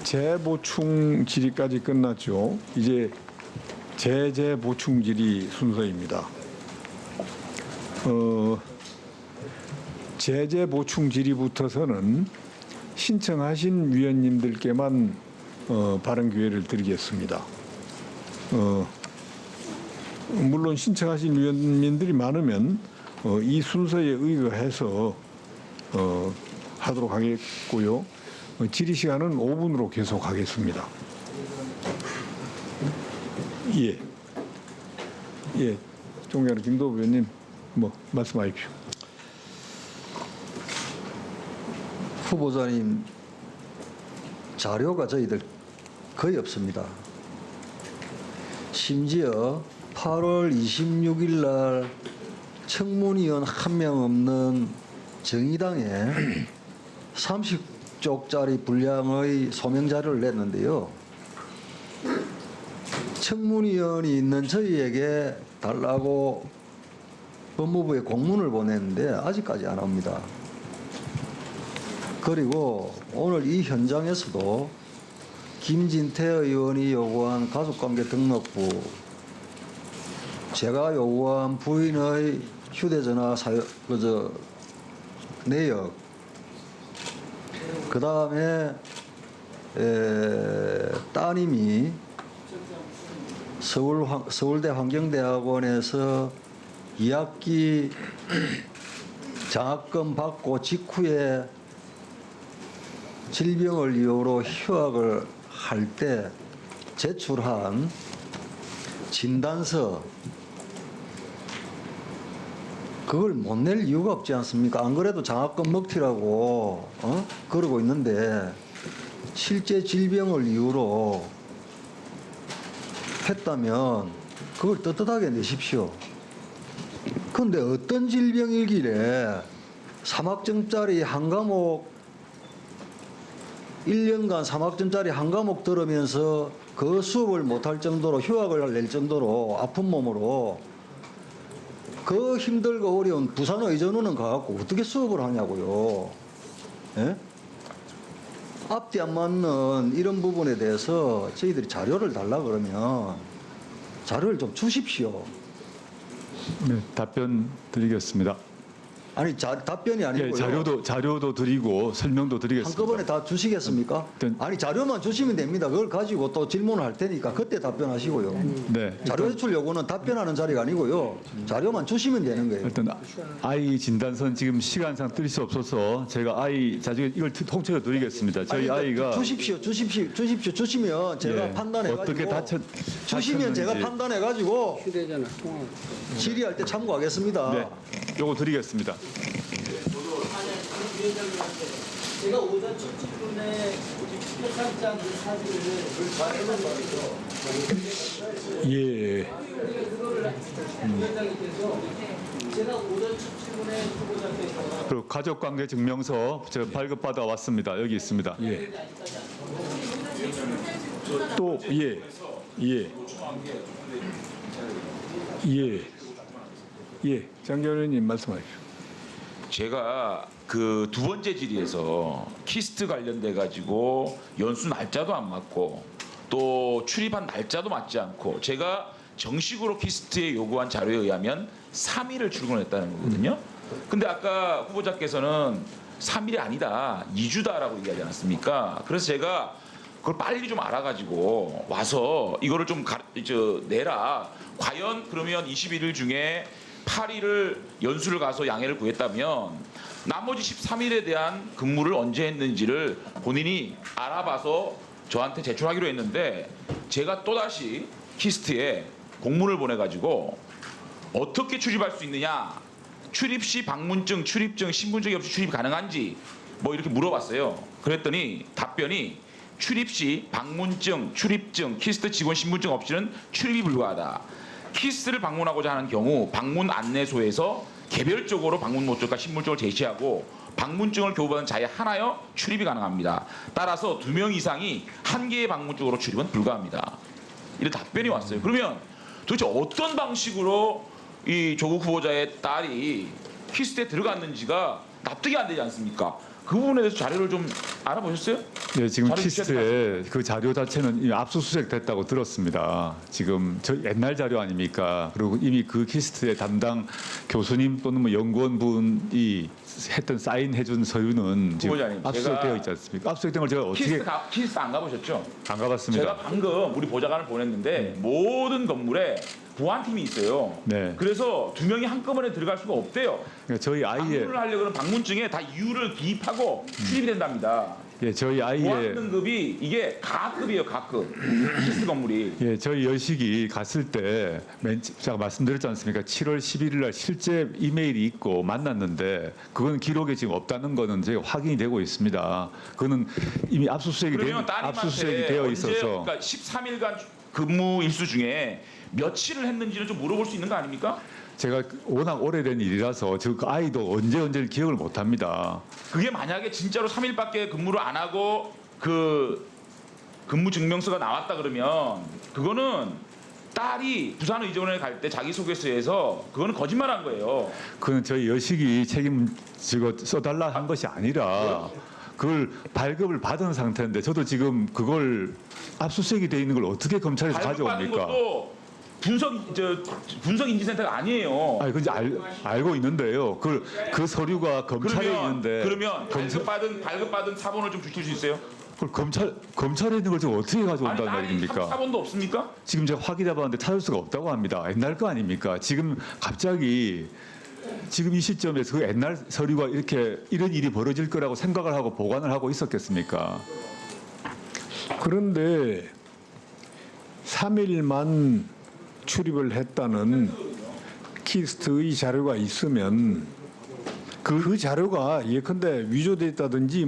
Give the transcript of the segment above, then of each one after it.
재보충 질의까지 끝났죠. 이제 제재 보충 질의 순서입니다. 제재 보충 질의부터서는 신청하신 위원님들께만 발언 기회를 드리겠습니다. 물론 신청하신 위원님들이 많으면 이 순서에 의거해서 하도록 하겠고요. 질의 시간은 5분으로 계속하겠습니다. 예, 존경하는 김도부 의원님, 말씀하십시오. 후보자님, 자료가 저희들 거의 없습니다. 심지어 8월 26일 날 청문위원 한 명 없는 정의당에 30쪽짜리 분량의 소명 자료를 냈는데요. 청문위원이 있는 저희에게 달라고 법무부에 공문을 보냈는데 아직까지 안 옵니다. 그리고 오늘 이 현장에서도 김진태 의원이 요구한 가족관계 등록부, 제가 요구한 부인의 휴대전화 내역, 그 다음에 따님이 서울대 환경대학원에서 2학기 장학금 받고 직후에 질병을 이유로 휴학을 할 때 제출한 진단서, 그걸 못 낼 이유가 없지 않습니까? 안 그래도 장학금 먹튀라고 그러고 있는데 실제 질병을 이유로 했다면 그걸 떳떳하게 내십시오. 그런데 어떤 질병이길래 3학점짜리 한 과목 1년간 3학점짜리 한 과목 들으면서 그 수업을 못할 정도로 휴학을 낼 정도로 아픈 몸으로 그 힘들고 어려운 부산 의전원은 가갖고 어떻게 수업을 하냐고요. 예? 앞뒤 안 맞는 이런 부분에 대해서 저희들이 자료를 달라 그러면 자료를 좀 주십시오. 네, 답변 드리겠습니다. 아니 답변이 아니고요. 예, 자료도 드리고 설명도 드리겠습니다. 한꺼번에 다 주시겠습니까? 아니 자료만 주시면 됩니다. 그걸 가지고 또 질문을 할 테니까 그때 답변하시고요. 네. 자료 제출 요구는 답변하는 자리가 아니고요. 자료만 주시면 되는 거예요. 일단 아이 진단서는 지금 시간상 드릴 수 없어서 제가 아이 자주 이걸 통째로 드리겠습니다. 저희 아이가 주십시오. 주시면 제가 예, 판단해 어떻게 가지고 주시면 제가 판단해 가지고 휴대전화 통화. 질의할 때 참고하겠습니다. 네, 요거 드리겠습니다. 제가 오전 첫 질문에 표창장 사진을 예. 위원장님께서 제가 오전 첫 질문에 후보자께서 그리고 가족관계 증명서 제가 발급받아 왔습니다. 여기 있습니다. 예. 또 장경 의원님 말씀하십시오. 제가 그 두 번째 질의에서 키스트 관련돼 가지고 연수 날짜도 안 맞고 또 출입한 날짜도 맞지 않고 제가 정식으로 키스트에 요구한 자료에 의하면 3일을 출근했다는 거거든요. 근데 아까 후보자께서는 3일이 아니다 2주다라고 얘기하지 않았습니까? 그래서 제가 그걸 빨리 좀 알아가지고 와서 이거를 좀 내라. 과연 그러면 21일 중에 8일을 연수를 가서 양해를 구했다면 나머지 13일에 대한 근무를 언제 했는지를 본인이 알아봐서 저한테 제출하기로 했는데 제가 또다시 키스트에 공문을 보내가지고 어떻게 출입할 수 있느냐, 출입 시 방문증, 출입증, 신분증이 없이 출입이 가능한지 뭐 이렇게 물어봤어요. 그랬더니 답변이 출입 시 방문증, 출입증, 키스트 직원 신분증 없이는 출입이 불가하다. 키스트를 방문하고자 하는 경우 방문 안내소에서 개별적으로 방문 목적과 신분증을 제시하고 방문증을 교부받은 자에 한하여 출입이 가능합니다. 따라서 2명 이상이 한 개의 방문증으로 출입은 불가합니다. 이런 답변이 왔어요. 그러면 도대체 어떤 방식으로 이 조국 후보자의 딸이 키스트에 들어갔는지가 납득이 안 되지 않습니까? 그 부분에 대해서 자료를 좀 알아보셨어요? 네, 지금 자료 키스트에 그 자료 자체는 이미 압수수색 됐다고 들었습니다. 지금 저 옛날 자료 아닙니까? 그리고 이미 그 키스트의 담당 교수님 또는 뭐 연구원분이 했던 사인해준 서류는 지금 후보자님, 압수수색되어 제가 있지 않습니까? 압수수색된 걸 제가 어떻게 키스트 안 가보셨죠? 안 가봤습니다. 제가 방금 우리 보좌관을 보냈는데 모든 건물에 보안팀이 있어요. 네. 그래서 2명이 한꺼번에 들어갈 수가 없대요. 그러니까 저희 아이의 방문을 하려고는 방문증에 다 이유를 기입하고 출입이 된답니다. 예, 저희 보안 아이의 등급이 이게 가급이에요, 가급. 키스 건물이. 예, 저희 여식이 갔을 때 제가 말씀드렸지 않습니까? 7월 11일 날 실제 이메일이 있고 만났는데 그건 기록에 지금 없다는 거는 제가 확인이 되고 있습니다. 그거는 이미 압수수색이 그러면 따님한테 되어 언제, 있어서 그러니까 13일간 근무 일수 중에 며칠을 했는지를 좀 물어볼 수 있는 거 아닙니까? 제가 워낙 오래된 일이라서 그 아이도 언제를 기억을 못 합니다. 그게 만약에 진짜로 3일밖에 근무를 안 하고 그 근무 증명서가 나왔다 그러면 그거는 딸이 부산의전원에 갈 때 자기소개서에서 그거는 거짓말한 거예요. 그건 저희 여식이 책임지고 써달라 한 것이 아니라 그걸 발급을 받은 상태인데 저도 지금 그걸 압수수색이 돼 있는 걸 어떻게 검찰에서 발급받은 가져옵니까? 것도 분석인지센터가 아니에요. 아니 그지 알고 있는데요. 그 서류가 검찰에 있는데 그러면 발급받은 사본을 좀 주실 수 있어요? 그걸 검찰에 있는 걸 지금 어떻게 가져온다는 딸이 말입니까? 사본도 없습니까? 지금 제가 확인해봤는데 찾을 수가 없다고 합니다. 옛날 거 아닙니까? 지금 갑자기 지금 이 시점에서 그 옛날 서류가 이런 일이 벌어질 거라고 생각을 하고 보관을 하고 있었겠습니까? 그런데 3일만 출입을 했다는 키스트의 자료가 있으면 그 자료가 예컨대 위조됐다든지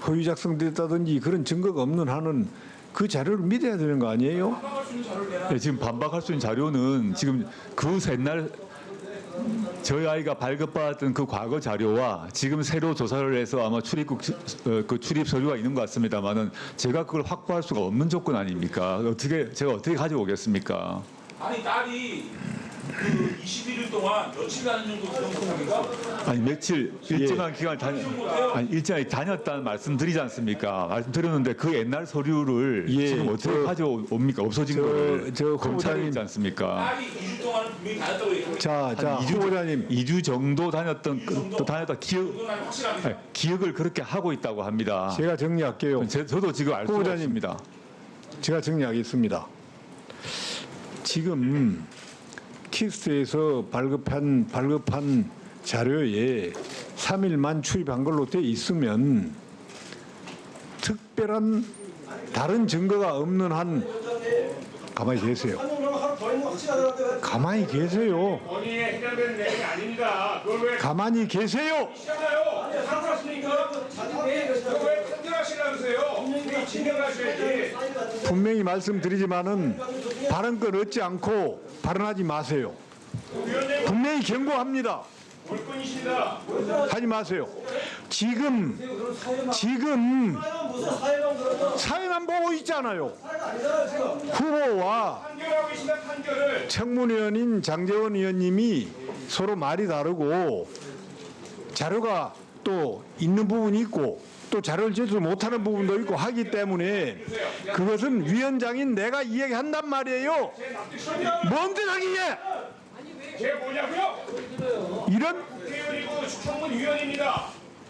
허위 작성됐다든지 그런 증거가 없는 한은 그 자료를 믿어야 되는 거 아니에요? 네, 지금 반박할 수 있는 자료는 지금 그 옛날 저희 아이가 발급받았던 그 과거 자료와 지금 새로 조사를 해서 아마 출입국 그 출입 서류가 있는 것 같습니다만은 제가 그걸 확보할 수가 없는 조건 아닙니까? 제가 어떻게 가져오겠습니까? 아니 딸이 그 21일 동안 며칠간 정도 기동통입니까? 아니 며칠 일정한 기간을 일정하게 다녔다는 말씀드리지 않습니까? 말씀드렸는데 그 옛날 서류를 지금 어떻게 가져옵니까? 없어진 거를 검찰에 있지 않습니까? 딸이 2주 동안은 분명히 다녔다고 얘기합니다. 자, 후보자님. 2주 정도 다녔다 그건 확실합니다. 기억을 그렇게 하고 있다고 합니다. 제가 정리할게요. 저도 지금 알 수가 후보자님. 없습니다. 제가 정리하겠습니다. 지금 키스트에서 발급한 자료에 3일만 출입한 걸로 돼 있으면 특별한 다른 증거가 없는 한 가만히 계세요. 가만히 계세요. 본인이 해결된 내용이 아닙니다. 그걸 왜 가만히 계세요. 하잖아요? 상관없으니까 왜 판결하시라면서요? 왜 진행하셔야지. 분명히 말씀드리지만은 발언권 얻지 않고 발언하지 마세요. 분명히 경고합니다. 물건이십니다. 하지 마세요. 지금 사회만 보고 있잖아요. 후보와 판결하고 계신다 판결을. 청문위원인 장제원 의원님이 서로 말이 다르고 자료가 또 있는 부분이 있고 또 자료를 제출 못하는 부분도 있고 하기 때문에 그것은 위원장인 내가 이야기한단 말이에요. 뭔데 하기에 제가 뭐냐고요? 이런 국회의원이고 청문위원입니다.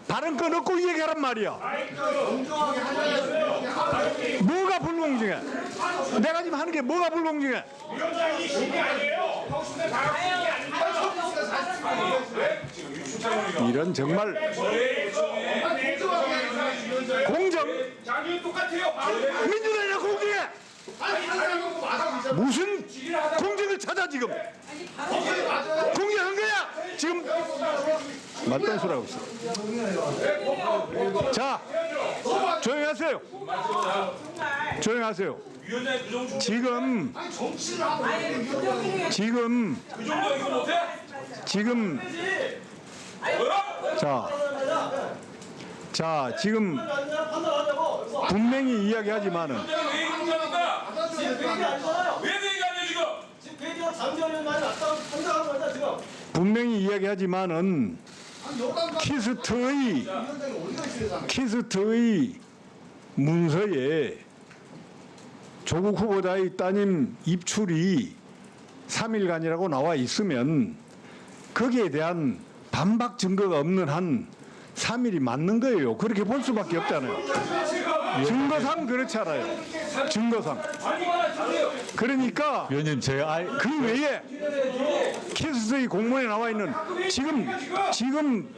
발언권 얻고 이야기하란 말이야. 뭐가 불공정해? 내가 지금 하는 게 뭐가 불공정해? 위원장이 신이 아니에요. 하고 싶은 다 하는 게 아닙니다. 이런 정말 공정 장면 똑같아요. 민주당이랑 공정해. 무슨 공정을 찾아 지금? 공정한 거야 지금? 맞단 소리 하고 있어. 자, 조용히 하세요. 조용히 하세요. 위원장이 그 정도 지금 자, 지금 분명히 이야기하지만은 왜 얘기합니까? 왜 얘기하냐 지금? 분명히 이야기하지만은 키스트의 문서에 조국 후보자의 따님 입출이 3일간이라고 나와 있으면 거기에 대한 반박 증거가 없는 한 3일이 맞는 거예요. 그렇게 볼 수밖에 없잖아요. 증거상 그렇잖아요. 증거상. 그러니까 위원님 그 외에 키스의 공문에 나와 있는 지금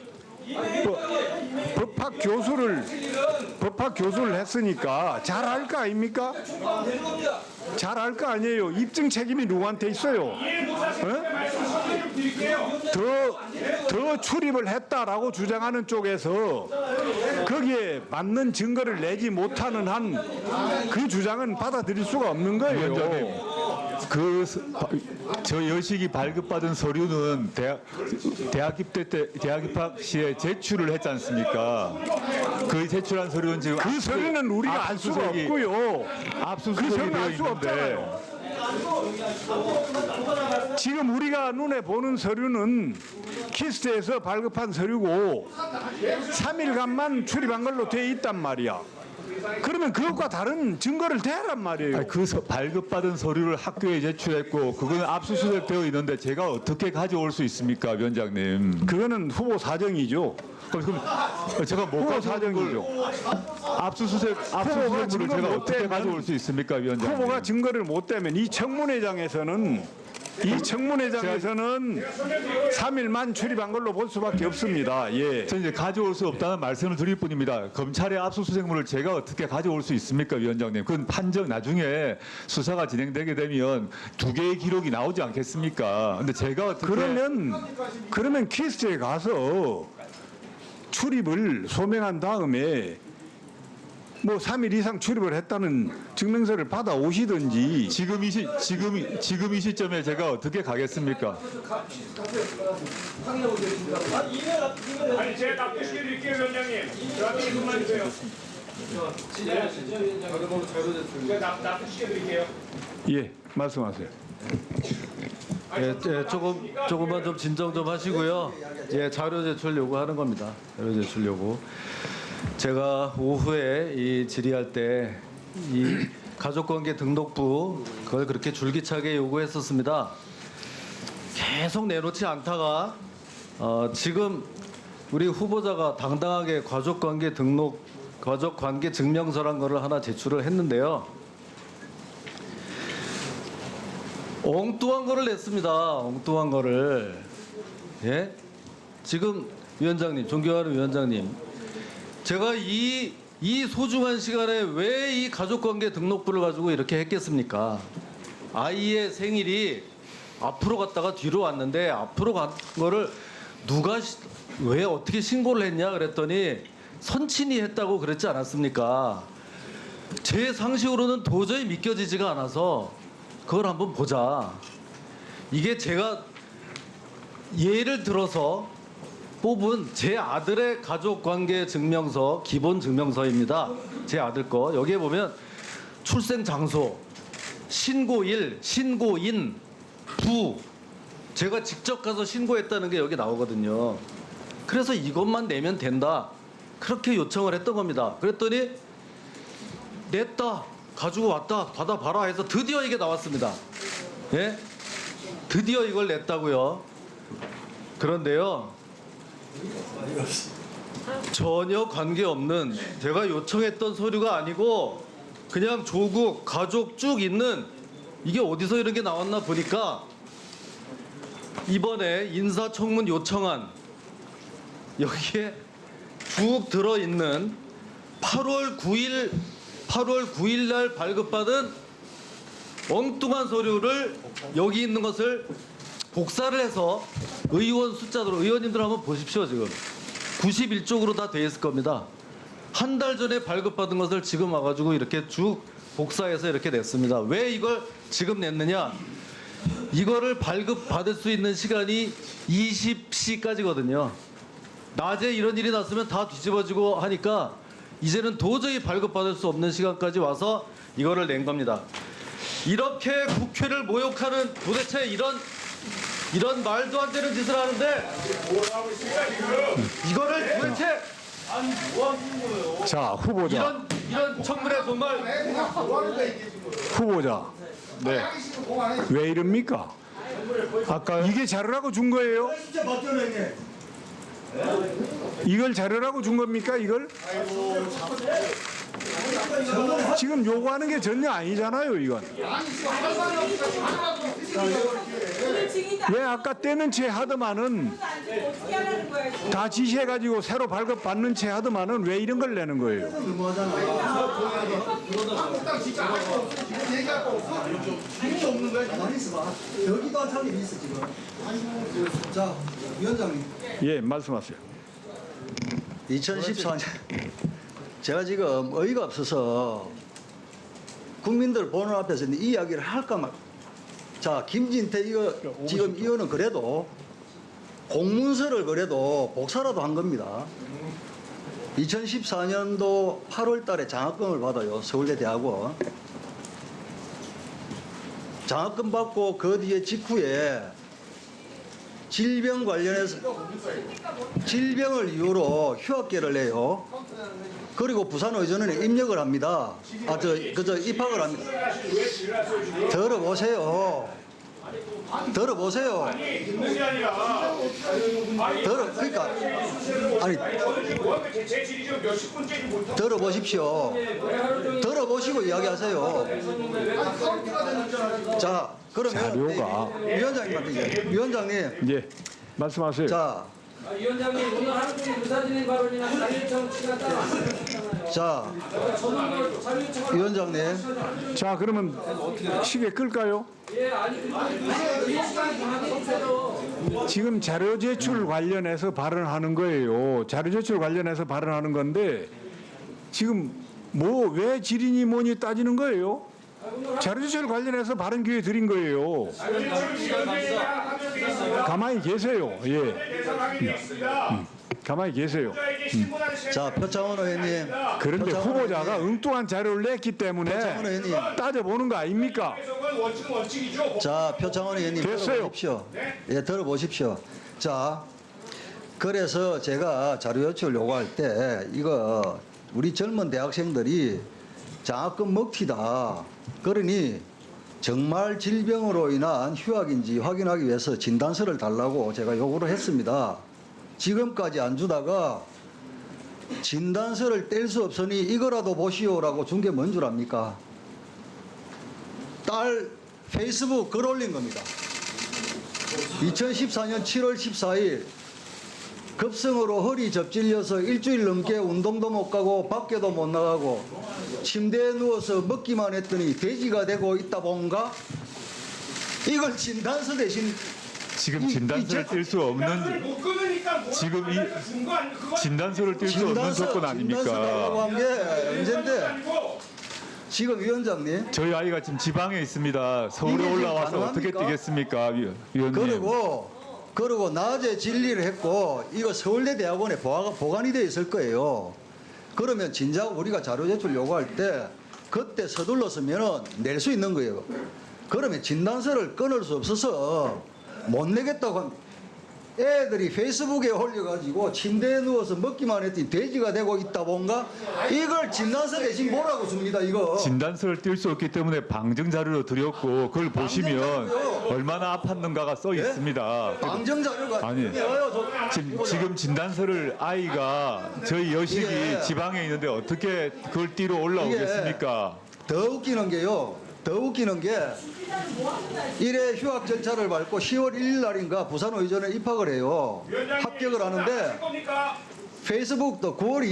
법학 교수를 했으니까 잘 알 거 아닙니까? 잘 알 거 아니에요. 입증 책임이 누구한테 있어요? 어? 더 출입을 했다라고 주장하는 쪽에서 거기에 맞는 증거를 내지 못하는 한 그 주장은 받아들일 수가 없는 거예요. 위원장님, 저 여식이 발급받은 서류는 대학 입학 시에 제출을 했지 않습니까? 그 제출한 서류는 지금 그 서류는 우리가 알 수가 없고요. 그 압수수색이 서류는 되어 알 수가 있는데 없잖아요. 지금 우리가 눈에 보는 서류는 키스트에서 발급한 서류고 3일간만 출입한 걸로 돼 있단 말이야. 그러면 그것과 다른 증거를 대란 말이에요. 아니, 발급받은 서류를 학교에 제출했고 그거는 압수수색되어 있는데 제가 어떻게 가져올 수 있습니까, 위원장님? 그거는 후보 사정이죠. 그럼 제가 못 후보 가져온 걸 사정이죠. 압수수색물을 증거 제가 못 어떻게 대면 가져올 수 있습니까, 위원장님? 후보가 증거를 못 대면 이 청문회장에서는 3일만 출입한 걸로 볼 수밖에 없습니다. 예. 저는 이제 가져올 수 없다는 말씀을 드릴 뿐입니다. 검찰의 압수수색물을 제가 어떻게 가져올 수 있습니까, 위원장님? 그건 판정 나중에 수사가 진행되게 되면 2개의 기록이 나오지 않겠습니까? 근데 제가 어떻게 그러면 키스트에 가서 출입을 소명한 다음에 뭐 3일 이상 출입을 했다는 증명서를 받아 오시든지. 지금 이 시점에 제가 어떻게 가겠습니까? 아니 제가 납득시켜드릴게요 위원장님. 저한테 1분만 주세요. 제가 납득시켜드릴게요. 예, 말씀하세요. 예, 조금만 좀 진정 좀 하시고요. 예, 자료 제출 요구하는 겁니다. 자료 제출 요구. 제가 오후에 이 질의할 때 이 가족관계 등록부 그걸 그렇게 줄기차게 요구했었습니다. 계속 내놓지 않다가 지금 우리 후보자가 당당하게 가족관계 증명서란 거를 하나 제출을 했는데요. 엉뚱한 거를 냈습니다. 엉뚱한 거를. 예? 지금 위원장님, 존경하는 위원장님, 제가 이 소중한 시간에 왜 이 가족관계 등록부를 가지고 이렇게 했겠습니까? 아이의 생일이 앞으로 갔다가 뒤로 왔는데 앞으로 간 거를 누가 왜 어떻게 신고를 했냐 그랬더니 선친이 했다고 그랬지 않았습니까? 제 상식으로는 도저히 믿겨지지가 않아서 그걸 한번 보자. 이게 제가 예를 들어서 뽑은 제 아들의 가족관계 증명서, 기본 증명서입니다. 제 아들 거. 여기에 보면 출생 장소, 신고일, 신고인, 부. 제가 직접 가서 신고했다는 게 여기 나오거든요. 그래서 이것만 내면 된다. 그렇게 요청을 했던 겁니다. 그랬더니 냈다. 가지고 왔다. 받아봐라 해서 드디어 이게 나왔습니다. 예? 드디어 이걸 냈다고요. 그런데요. 전혀 관계없는 제가 요청했던 서류가 아니고 그냥 조국 가족 쭉 있는 이게 어디서 이런 게 나왔나 보니까 이번에 인사청문 요청안 여기에 쭉 들어있는 8월 9일 날 발급받은 엉뚱한 서류를 여기 있는 것을 복사를 해서 의원 숫자로 의원님들 한번 보십시오. 지금 91쪽으로 다 돼 있을 겁니다. 한 달 전에 발급받은 것을 지금 와가지고 이렇게 쭉 복사해서 이렇게 냈습니다. 왜 이걸 지금 냈느냐? 이거를 발급받을 수 있는 시간이 20시까지거든요. 낮에 이런 일이 났으면 다 뒤집어지고 하니까 이제는 도저히 발급받을 수 없는 시간까지 와서 이거를 낸 겁니다. 이렇게 국회를 모욕하는 도대체 이런 이런 말도 안 되는 짓을 하는데 이거를 도대체 자, 후보자. 이런 청문회 정말 후보자. 네. 왜 이럽니까? 아까 이게 자료라고 준 거예요? 이걸 자료라고 준 겁니까? 이걸? 지금 요구하는 게 전혀 아니잖아요, 이건. 왜 아까 떼는 채 하더만은 어떻게 하라는 거야? 다 지시해가지고 새로 발급받는 채 하더만은 왜 이런 걸 내는 거예요? 가만히 있어봐. 여기도 한 사람이 있어 지금. 자, 위원장님. 예, 말씀하세요. 2014년 제가 지금 어이가 없어서 국민들 보는 앞에서 이 이야기를 할까 말. 자, 김진태 이거 지금 이거는 그래도 공문서를 그래도 복사라도 한 겁니다. 2014년도 8월 달에 장학금을 받아요. 서울대 대학원. 장학금 받고 그 뒤에 직후에 질병 관련해서 질병을 이유로 휴학계를 내요. 그리고 부산의전원에 입력을 합니다. 입학을 합니다. 들어보세요. 들어보세요. 듣는 게 아니라 그러니까 아니 제 질의 지금 몇십 분째지 못하고 들어보십시오. 들어보시고 이야기하세요. 자, 그러면 자료가. 위원장님한테 이제 위원장님, 예, 말씀하세요. 자, 위원장님 오늘 하루 종일 의사진행 발언이나 자료요청 시간 따로 안 하셨잖아요. 자, 저는 자료요청 위원장님, 자, 그러면 시계 끌까요? 예 아니 이 시간 정해주세요. 지금 자료 제출 관련해서 발언하는 거예요. 자료 제출 관련해서 발언하는 건데 지금 뭐 왜 질의니 뭐니 따지는 거예요? 자료 제출 관련해서 발언 기회 드린 거예요. 가만히 계세요. 예, 가만히 계세요. 자, 표창원 의원님. 그런데 표창원 후보자가 의원님, 엉뚱한 자료를 냈기 표창원 때문에 의원님. 따져보는 거 아닙니까? 원칙은 원칙이죠. 자, 표창원 의원님 됐어요. 들어보십시오. 예, 들어보십시오. 자, 그래서 제가 자료 요청을 요구할 때 이거 우리 젊은 대학생들이 장학금 먹튀다. 그러니 정말 질병으로 인한 휴학인지 확인하기 위해서 진단서를 달라고 제가 요구를 했습니다. 지금까지 안 주다가 진단서를 뗄 수 없으니 이거라도 보시오라고 준 게 뭔 줄 압니까? 딸 페이스북 글 올린 겁니다. 2014년 7월 14일 급성으로 허리 접질려서 일주일 넘게 운동도 못 가고 밖에도 못 나가고 침대에 누워서 먹기만 했더니 돼지가 되고 있다 본가? 이걸 진단서 대신 지금 진단서를 뗄 수 없는 못 끊으니까 지금 이 준거 아니 그거 진단서를 뗄 수 없는 조건 아닙니까? 한게 언젠데 지금 위원장님 저희 아이가 지금 지방에 있습니다. 서울에 이게 지금 올라와서 어떻게 가능합니까? 뛰겠습니까, 위원님? 그리고 낮에 진리를 했고 이거 서울대 대학원에 보관이 돼 있을 거예요. 그러면 진작 우리가 자료 제출 요구할 때 그때 서둘렀으면 낼 수 있는 거예요. 그러면 진단서를 끊을 수 없어서 못 내겠다고 합니다. 애들이 페이스북에 올려가지고 침대에 누워서 먹기만 했더니 돼지가 되고 있다 본가? 이걸 진단서 대신 뭐라고 줍니다, 이거. 진단서를 뗄 수 없기 때문에 방증 자료로 드렸고 그걸 보시면 자료요? 얼마나 아팠는가가 써 있습니다. 방정 자료가 아니. 지금 진단서를 아이가 저희 여식이 이게- 지방에 있는데 어떻게 그걸 띠로 올라오겠습니까? 더 웃기는 게요. 더 웃기는 게 1회 휴학 절차를 밟고 10월 1일 날인가 부산의전에 입학을 해요. 합격을 하는데 겁니까? 페이스북도 9월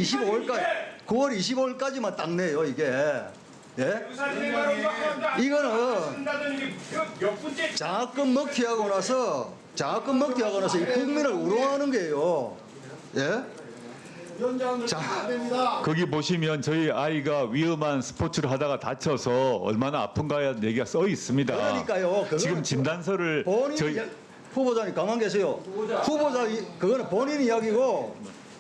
25일까지만 딱 내요, 이게. 예? 이거는 몇 분째 장학금 먹튀하고 나서 이 국민을 우롱하는 거예요. 예? 자, 거기 보시면 저희 아이가 위험한 스포츠를 하다가 다쳐서 얼마나 아픈가 얘기가 써 있습니다. 그러니까요. 그거는 지금 진단서를 본인 저희 후보자님 가만 계세요. 그거는 본인 이야기고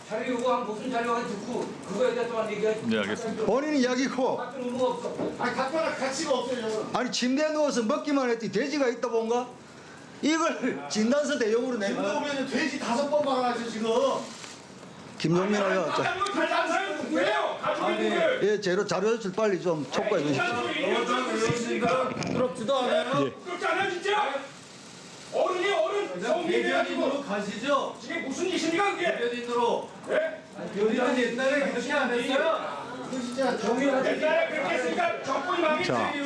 자료 요구한 무슨 자료가 듣고 그거에 대해서만 얘기하지. 네, 알겠습니다. 본인 이야기고 같은 의무가 없어. 아니 침대에 누워서 먹기만 했더니 돼지가 있다 본가? 이걸 진단서 대용으로 내는 거 보면 돼지 5번 말하죠 지금. 김종민 의원, 자, 가지고 달라는 사람이 누구예요? 가지고 있는 걸. 예, 자료 제출 빨리 좀 촉구해 주십시오. 부끄럽지도 않아요. 그렇지 않아요 진짜? 어른이 어른 성민이가지고 가시죠. 지금 무슨 짓입니까 그게? 대변인으로. 예? 대변인 옛날에 그렇게 안 했어요. 옛날에 그렇게 했으니까 정권이 자. 망했지.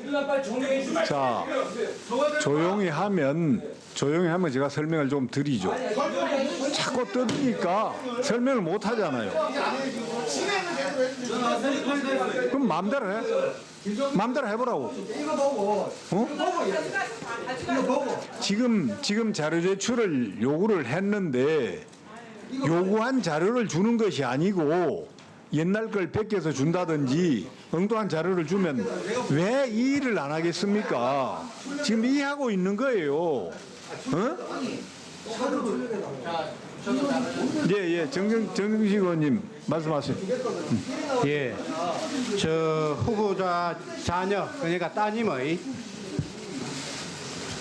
일날 빨리 종료해 주세요. 자, 조용히 하면 제가 설명을 좀 드리죠. 자꾸 뜯으니까 설명을 못 하잖아요. 그럼 마음대로 해. 마음대로 해보라고. 어? 지금 자료 제출을 요구를 했는데 요구한 자료를 주는 것이 아니고 옛날 걸 베껴서 준다든지 엉뚱한 자료를 주면 왜 이 일을 안 하겠습니까? 지금 이해하고 있는 거예요. 어? 예, 정정식 의원님 말씀하세요. 예, 저 후보자 자녀 그러니까 따님의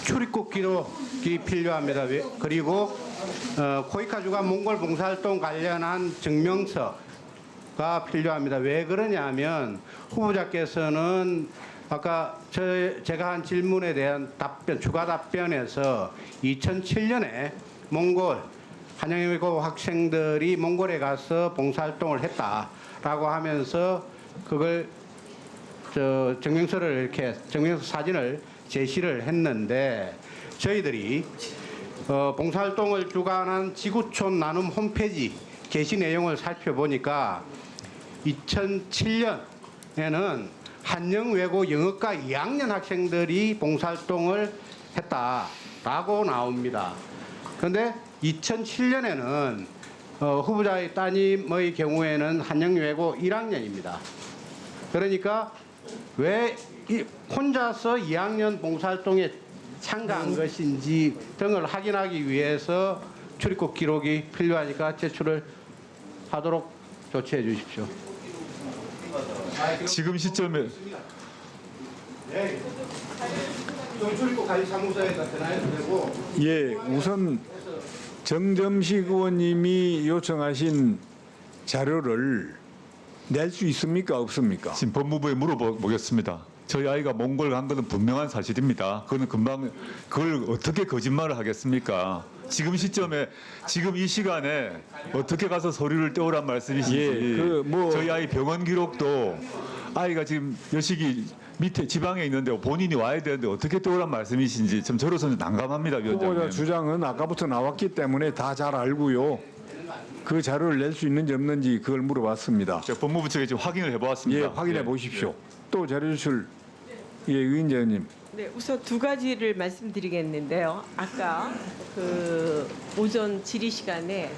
출입국 기록이 필요합니다. 그리고 코이카 주간 몽골 봉사활동 관련한 증명서가 필요합니다. 왜 그러냐면 후보자께서는 아까 제가 한 질문에 대한 추가 답변에서 2007년에 몽골 한양외고 학생들이 몽골에 가서 봉사활동을 했다라고 하면서 그걸 증명서를 이렇게 증명서 사진을 제시를 했는데 저희들이 봉사활동을 주관한 지구촌 나눔 홈페이지 게시 내용을 살펴보니까 2007년에는 한영외고 영어과 2학년 학생들이 봉사활동을 했다라고 나옵니다. 그런데 2007년에는 후보자의 따님의 경우에는 한영외고 1학년입니다. 그러니까 왜 혼자서 2학년 봉사활동에 참가한 것인지 등을 확인하기 위해서 출입국 기록이 필요하니까 제출을 하도록 조치해 주십시오. 지금 시점에 출입국 관리사무소에다 전화해도 되고. 예, 우선 정점식 의원님이 요청하신 자료를 낼 수 있습니까? 없습니까? 지금 법무부에 물어보겠습니다. 저희 아이가 몽골 간 것은 분명한 사실입니다. 그거는 금방 그걸 어떻게 거짓말을 하겠습니까? 지금 시점에 지금 이 시간에 어떻게 가서 서류를 떼오란 말씀이신지. 예, 저희 아이 병원 기록도 아이가 지금 여식이 밑에 지방에 있는데 본인이 와야 되는데 어떻게 떼오란 말씀이신지 좀 저로서는 난감합니다, 후보자 위원장님. 주장은 아까부터 나왔기 때문에 다 잘 알고요. 그 자료를 낼 수 있는지 없는지 그걸 물어봤습니다. 제가 법무부 측에 지금 확인을 해보았습니다. 예, 확인해 보십시오. 또 자료 제출. 예, 의원장님. 네, 우선 두 가지를 말씀드리겠는데요. 아까 그 오전 질의 시간에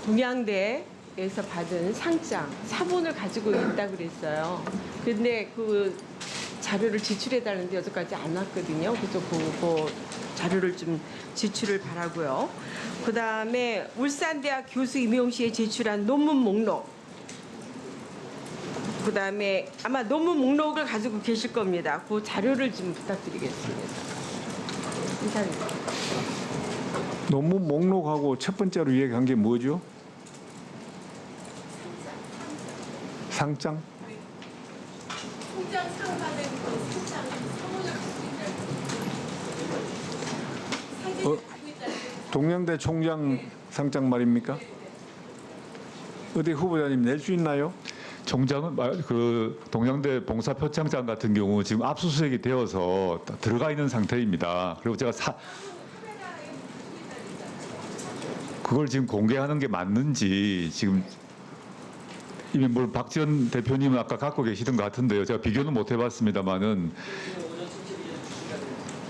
동양대에서 받은 상장 사본을 가지고 있다 그랬어요. 근데 그 자료를 제출해 달라는데 여태까지 안 왔거든요. 그래서 그 자료를 좀 제출을 바라고요. 그다음에 울산대학 교수 임용시에 제출한 논문 목록. 그다음에 아마 논문 목록을 가지고 계실 겁니다. 그 자료를 좀 부탁드리겠습니다. 이상입니다. 논문 목록하고 첫 번째로 얘기한 게 뭐죠? 상장? 통장 상 받은 그 상장 사본을 가지고 있다는 동양대 총장 상장 말입니까? 어디 후보자님 낼 수 있나요? 총장은 그 동양대 봉사 표창장 같은 경우 지금 압수수색이 되어서 들어가 있는 상태입니다. 그리고 제가 그걸 지금 공개하는 게 맞는지 지금 이미 뭘 박지원 대표님은 아까 갖고 계시던 것 같은데요. 제가 비교는 못 해봤습니다만은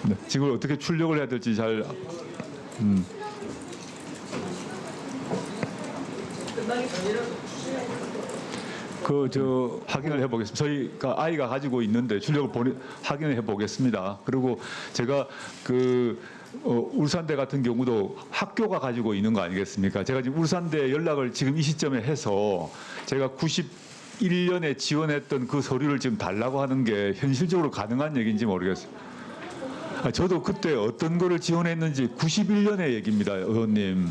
네, 지금 어떻게 출력을 해야 될지 잘. 확인을 해보겠습니다. 저희가 아이가 가지고 있는데 출력을 확인을 해보겠습니다. 그리고 제가 울산대 같은 경우도 학교가 가지고 있는 거 아니겠습니까? 제가 지금 울산대 연락을 지금 이 시점에 해서 제가 91년에 지원했던 그 서류를 지금 달라고 하는 게 현실적으로 가능한 얘기인지 모르겠어요. 저도 그때 어떤 거를 지원했는지 91년의 얘기입니다, 의원님.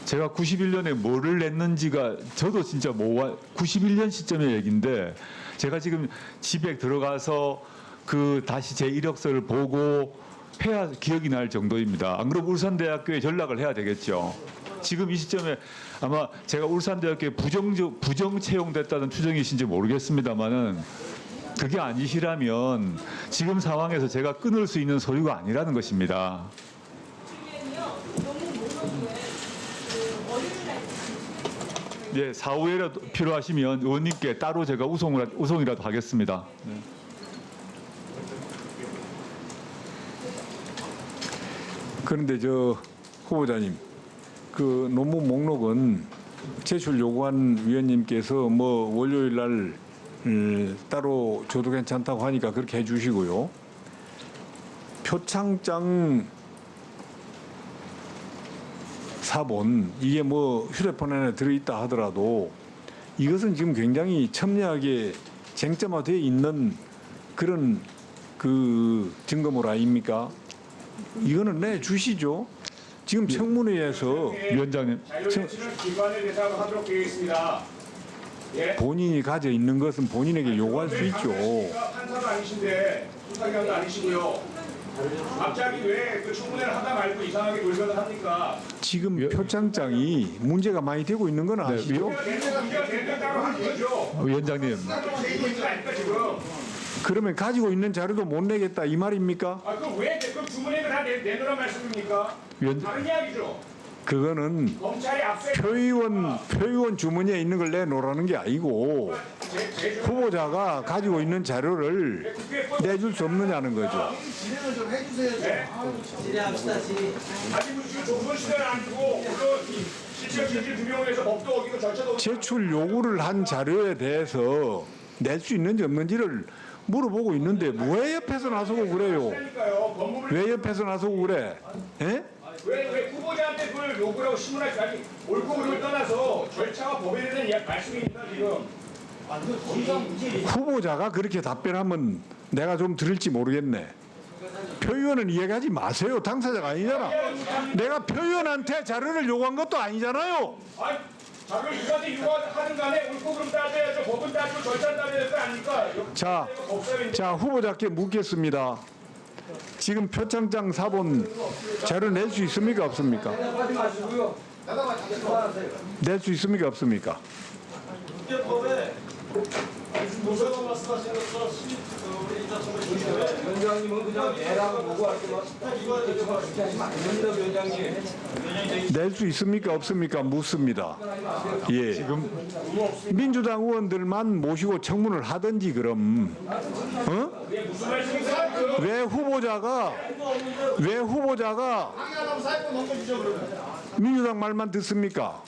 제가 91년에 뭐를 냈는지가 저도 진짜 91년 시점의 얘기인데 제가 지금 집에 들어가서 그 다시 제 이력서를 보고 해야 기억이 날 정도입니다. 안 그러면 울산대학교에 전락을 해야 되겠죠. 지금 이 시점에 아마 제가 울산대학교에 부정 채용됐다는 추정이신지 모르겠습니다만은 그게 아니시라면 지금 상황에서 제가 끊을 수 있는 서류가 아니라는 것입니다. 예, 사후에라도 필요하시면 의원님께 따로 제가 우송이라도 하겠습니다. 네. 그런데 저 후보자님, 그 논문 목록은 제출 요구한 위원님께서 뭐 월요일 날 따로 줘도 괜찮다고 하니까 그렇게 해주시고요. 표창장 4본 이게 뭐 휴대폰 안에 들어있다 하더라도 이것은 지금 굉장히 첨예하게 쟁점화되어 있는 그런 그 증거물 아닙니까? 이거는 내 주시죠. 지금 청문회에서 위원장님, 자료제출은 기관을 대상으로 하도록 되어 있습니다. 예? 본인이 가져 있는 것은 본인에게 요구할 수 있죠. 판사도 아니신데 수사기관도 아니시고요. 갑자기 왜 그 청문회를 하다 말고 이상하게 돌변을 합니까? 지금 표창장이 문제가 많이 되고 있는 건 아시죠? 문제가 된다고 하는 거죠. 위원장님, 되고 있는 거 아닙니까 지금? 그러면 가지고 있는 자료도 못 내겠다 이 말입니까? 그 주문액을 다 내놓으란 말씀입니까? 다른 이야기죠. 그거는 검찰이 압수해 표의원 주머니에 있는 걸 내놓으라는 게 아니고 후보자가 가지고 있는 자료를 내줄 수 없느냐는 거죠. 진행을 좀 해주세요. 질의합시다, 질의. 가지고 지금 조선 시대를 안 두고 물론 실체적 진실 규명을 해서 법도 어기고 절차도 어기고 제출 요구를 한 자료에 대해서 낼 수 있는지 없는지를 물어보고 있는데 왜 옆에서 나서고 그래요? 하니까요. 법무부를 왜 옆에서 나서고 그래? 에? 왜 후보자한테 그걸 요구라고 신문할 줄 아니 옳고 그름을 떠나서 절차와 법에 대한 말씀입니다 지금. 후보자가 그렇게 답변하면 내가 좀 들을지 모르겠네. 표의원은 이야기하지 마세요. 당사자가 아니잖아. 내가 표의원한테 자료를 요구한 것도 아니잖아요. 아니 자료를 누구한테 요구하든 간에 옳고 그름 따져야죠. 법은 따지고 절차는 따져야 될 거 아닙니까? 자 후보자께 묻겠습니다. 지금 표창장 4본 자료 낼 수 있습니까 없습니까? 낼 수 있습니까 없습니까? 위원장님은 그냥 내라고 보고할 때만 그렇게 하시면 안 됩니다, 위원장님. 낼 수 있습니까 없습니까 묻습니다. 예. 지금 민주당 의원들만 모시고 청문을 하든지 그럼 왜 후보자가 민주당 말만 듣습니까?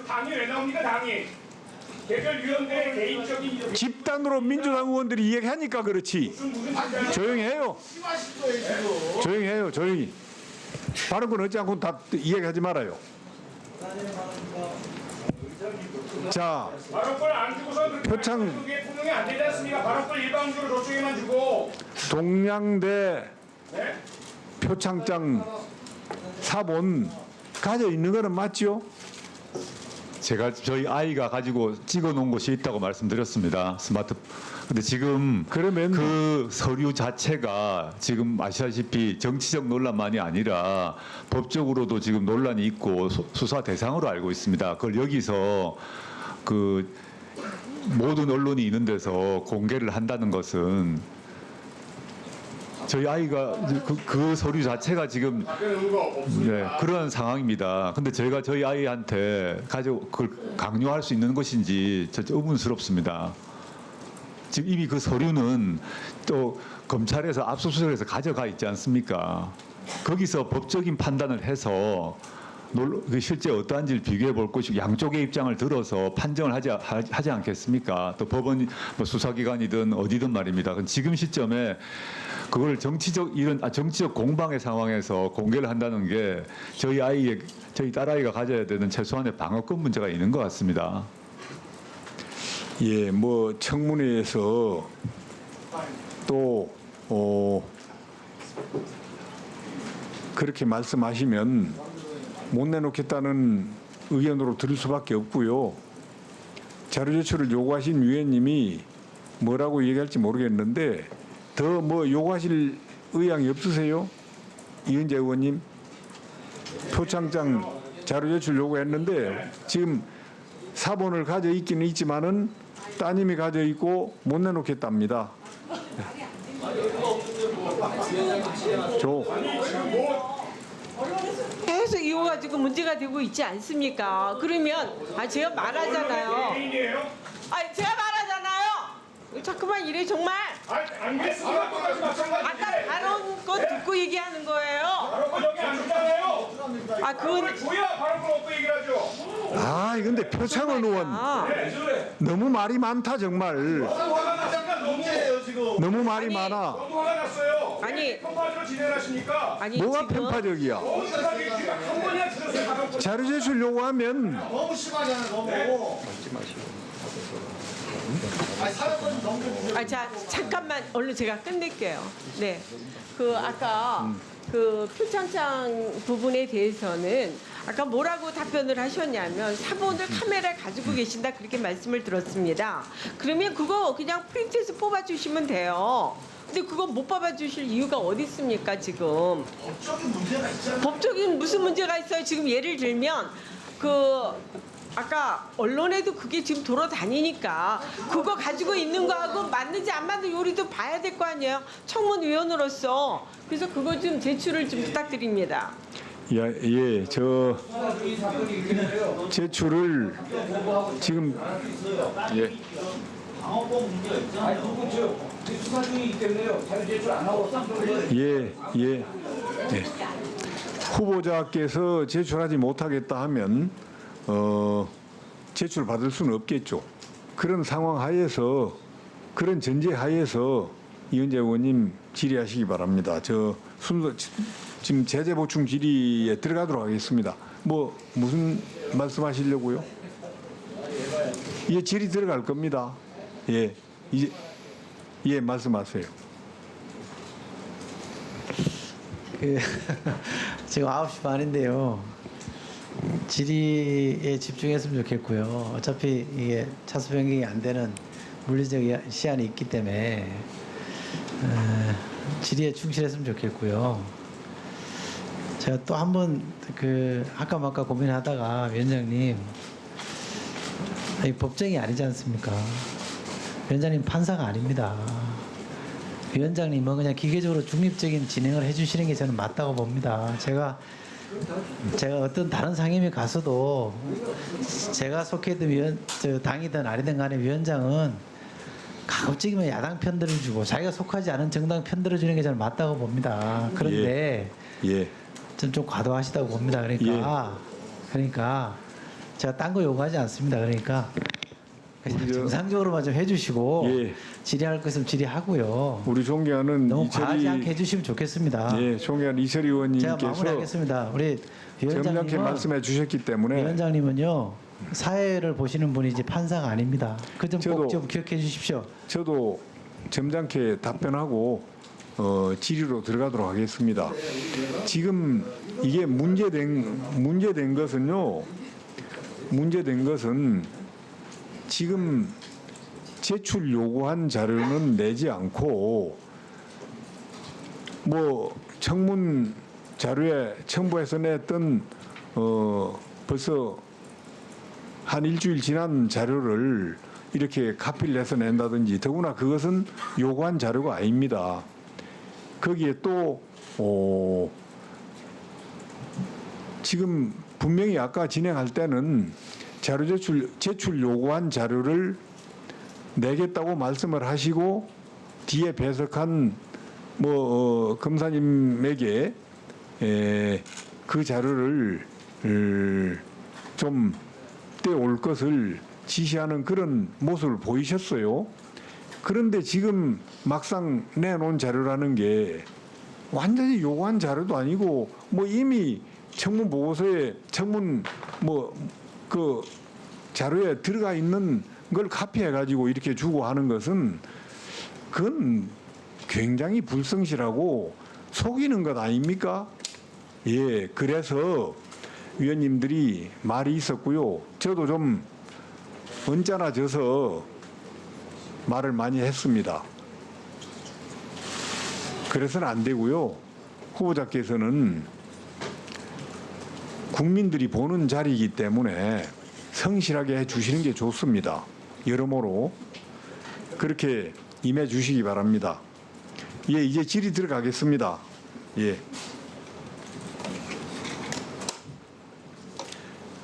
당이 왜 나옵니까 당이? 개별위원들의 개인적인 집단으로 민주당 의원들이 이야기하니까 그렇지. 조용히 해요. 조용히. 발언권 얻지 않고 다 이야기하지 말아요. 자, 발언권을 안 주고서 표창 그게 통용이 안 되지 않습니까? 발언권 일방적으로 저쪽에만 주고. 동양대 네? 표창장 4본 가져 있는 거는 맞죠? 제가 저희 아이가 가지고 찍어놓은 곳이 있다고 말씀드렸습니다. 근데 지금 그러면 그 서류 자체가 지금 아시다시피 정치적 논란만이 아니라 법적으로도 지금 논란이 있고 수사 대상으로 알고 있습니다. 그걸 여기서 그 모든 언론이 있는 데서 공개를 한다는 것은 저희 아이가 그 서류 자체가 지금 그런 상황입니다. 근데 저희가 저희 아이한테 그걸 강요할 수 있는 것인지 의문스럽습니다. 지금 이미 그 서류는 또 검찰에서 압수수색해서 가져가 있지 않습니까? 거기서 법적인 판단을 해서 실제 어떠한지를 비교해 볼 것이고 양쪽의 입장을 들어서 판정을 하지 않겠습니까? 또 법원 수사기관이든 어디든 말입니다. 지금 시점에 그걸 정치적 공방의 상황에서 공개를 한다는 게 저희 딸아이가 가져야 되는 최소한의 방어권 문제가 있는 것 같습니다. 예, 뭐 청문회에서 또 그렇게 말씀하시면 못 내놓겠다는 의견으로 들을 수밖에 없고요. 자료 제출을 요구하신 위원님이 뭐라고 얘기할지 모르겠는데 더 뭐 요구하실 의향이 없으세요? 이은재 의원님? 표창장 자료 제출 요구했는데 지금 사본을 가져 있기는 있지만은 따님이 가져 있고 못 내놓겠답니다. 계속 이거 가지고 문제가 되고 있지 않습니까? 그러면 제가 말하잖아요. 개인이에요? 제가 말하잖아요. 자꾸만 이래 정말. 알겠습니다. 똑같이 마찬가지인데. 아까 다른 거 듣고 얘기하는 거예요. 바로 그 여기 안 주잖아요. 그건 줘야 바로 그 없고 얘기를 하죠. 아, 근데 표창원 의원 너무 말이 많다 정말. 화가 났으니까 너무 말이 많아. 너무 화가 났어요. 아니. 편파적으로 진행하십니까? 뭐가 지금 편파적이야? 너무 세상에 지금 한 번이나 들었어요. 가볍고. 자료 제출 요구하면 너무 심하잖아 너무. 아니 사람은 넘겨주세요. 자 잠깐만 얼른 제가 끝낼게요. 네, 그 아까 그 표창장 부분에 대해서는 아까 뭐라고 답변을 하셨냐면 사본을 카메라에 가지고 계신다 그렇게 말씀을 들었습니다. 그러면 그거 그냥 프린트해서 뽑아주시면 돼요. 근데 그거 못 뽑아주실 이유가 어디 있습니까 지금? 법적인 문제가 있잖아. 법적인 무슨 문제가 있어요? 지금 예를 들면 아까 언론에도 그게 지금 돌아다니니까 그거 가지고 있는 거하고 맞는지 안 맞는지 우리도 봐야 될 거 아니에요? 청문위원으로서. 그래서 그거 좀 제출을 좀 부탁드립니다. 예, 저 제출을 지금 예. 수사 중이기 때문에요. 자료 제출 안 하고 예. 후보자께서 제출하지 못하겠다 하면 제출 받을 수는 없겠죠. 그런 상황 하에서 그런 전제 하에서 이은재 의원님 질의하시기 바랍니다. 저 순서 지금 제재 보충 질의에 들어가도록 하겠습니다. 뭐 무슨 말씀하시려고요? 예, 질의 들어갈 겁니다. 예, 이제 말씀하세요. 지금 9시 반인데요. 질의에 집중했으면 좋겠고요. 어차피 이게 차수 변경이 안 되는 물리적 시한이 있기 때문에 질의에 충실했으면 좋겠고요. 제가 또 한 번 아까 고민하다가 위원장님 이 법정이 아니지 않습니까? 위원장님 판사가 아닙니다. 위원장님은 그냥 기계적으로 중립적인 진행을 해주시는 게 저는 맞다고 봅니다. 제가 어떤 다른 상임위 가서도 제가 속해있던 당이든 아니든 간에 위원장은 가급적이면 야당 편들어 주고 자기가 속하지 않은 정당 편들어 주는 게 저는 맞다고 봅니다. 그런데 좀 과도하시다고 봅니다. 그러니까 제가 딴 거 요구하지 않습니다. 그러니까 정상적으로만 좀 해주시고 질의할 것은 질의하고요. 우리 존경하는 너무 과하지 않게 해주시면 좋겠습니다. 예, 존경하는 이철희 의원님께서 제가 마무리하겠습니다. 우리 점잖게 위원장님은 말씀해 주셨기 때문에 위원장님은요 사회를 보시는 분이지 판사가 아닙니다. 그 점 꼭 좀 기억해 주십시오. 저도 점잖게 답변하고 질의로 들어가도록 하겠습니다. 지금 이게 문제된 것은 지금 제출 요구한 자료는 내지 않고 뭐 청문 자료에 첨부해서 냈던 벌써 한 일주일 지난 자료를 이렇게 가필해서 낸다든지 더구나 그것은 요구한 자료가 아닙니다. 거기에 또 지금 분명히 아까 진행할 때는 자료 제출 요구한 자료를 내겠다고 말씀을 하시고 뒤에 배석한 검사님에게 그 자료를 좀 떼올 것을 지시하는 그런 모습을 보이셨어요. 그런데 지금 막상 내놓은 자료라는 게 완전히 요구한 자료도 아니고 이미 청문 보고서에 그 자료에 들어가 있는 걸 카피해 가지고 이렇게 주고 하는 것은 그건 굉장히 불성실하고 속이는 것 아닙니까? 예, 그래서 위원님들이 말이 있었고요. 저도 좀 언짢아져서 말을 많이 했습니다. 그래서는 안 되고요. 후보자께서는 국민들이 보는 자리이기 때문에 성실하게 해주시는 게 좋습니다. 여러모로 그렇게 임해 주시기 바랍니다. 예, 이제 질의 들어가겠습니다. 예.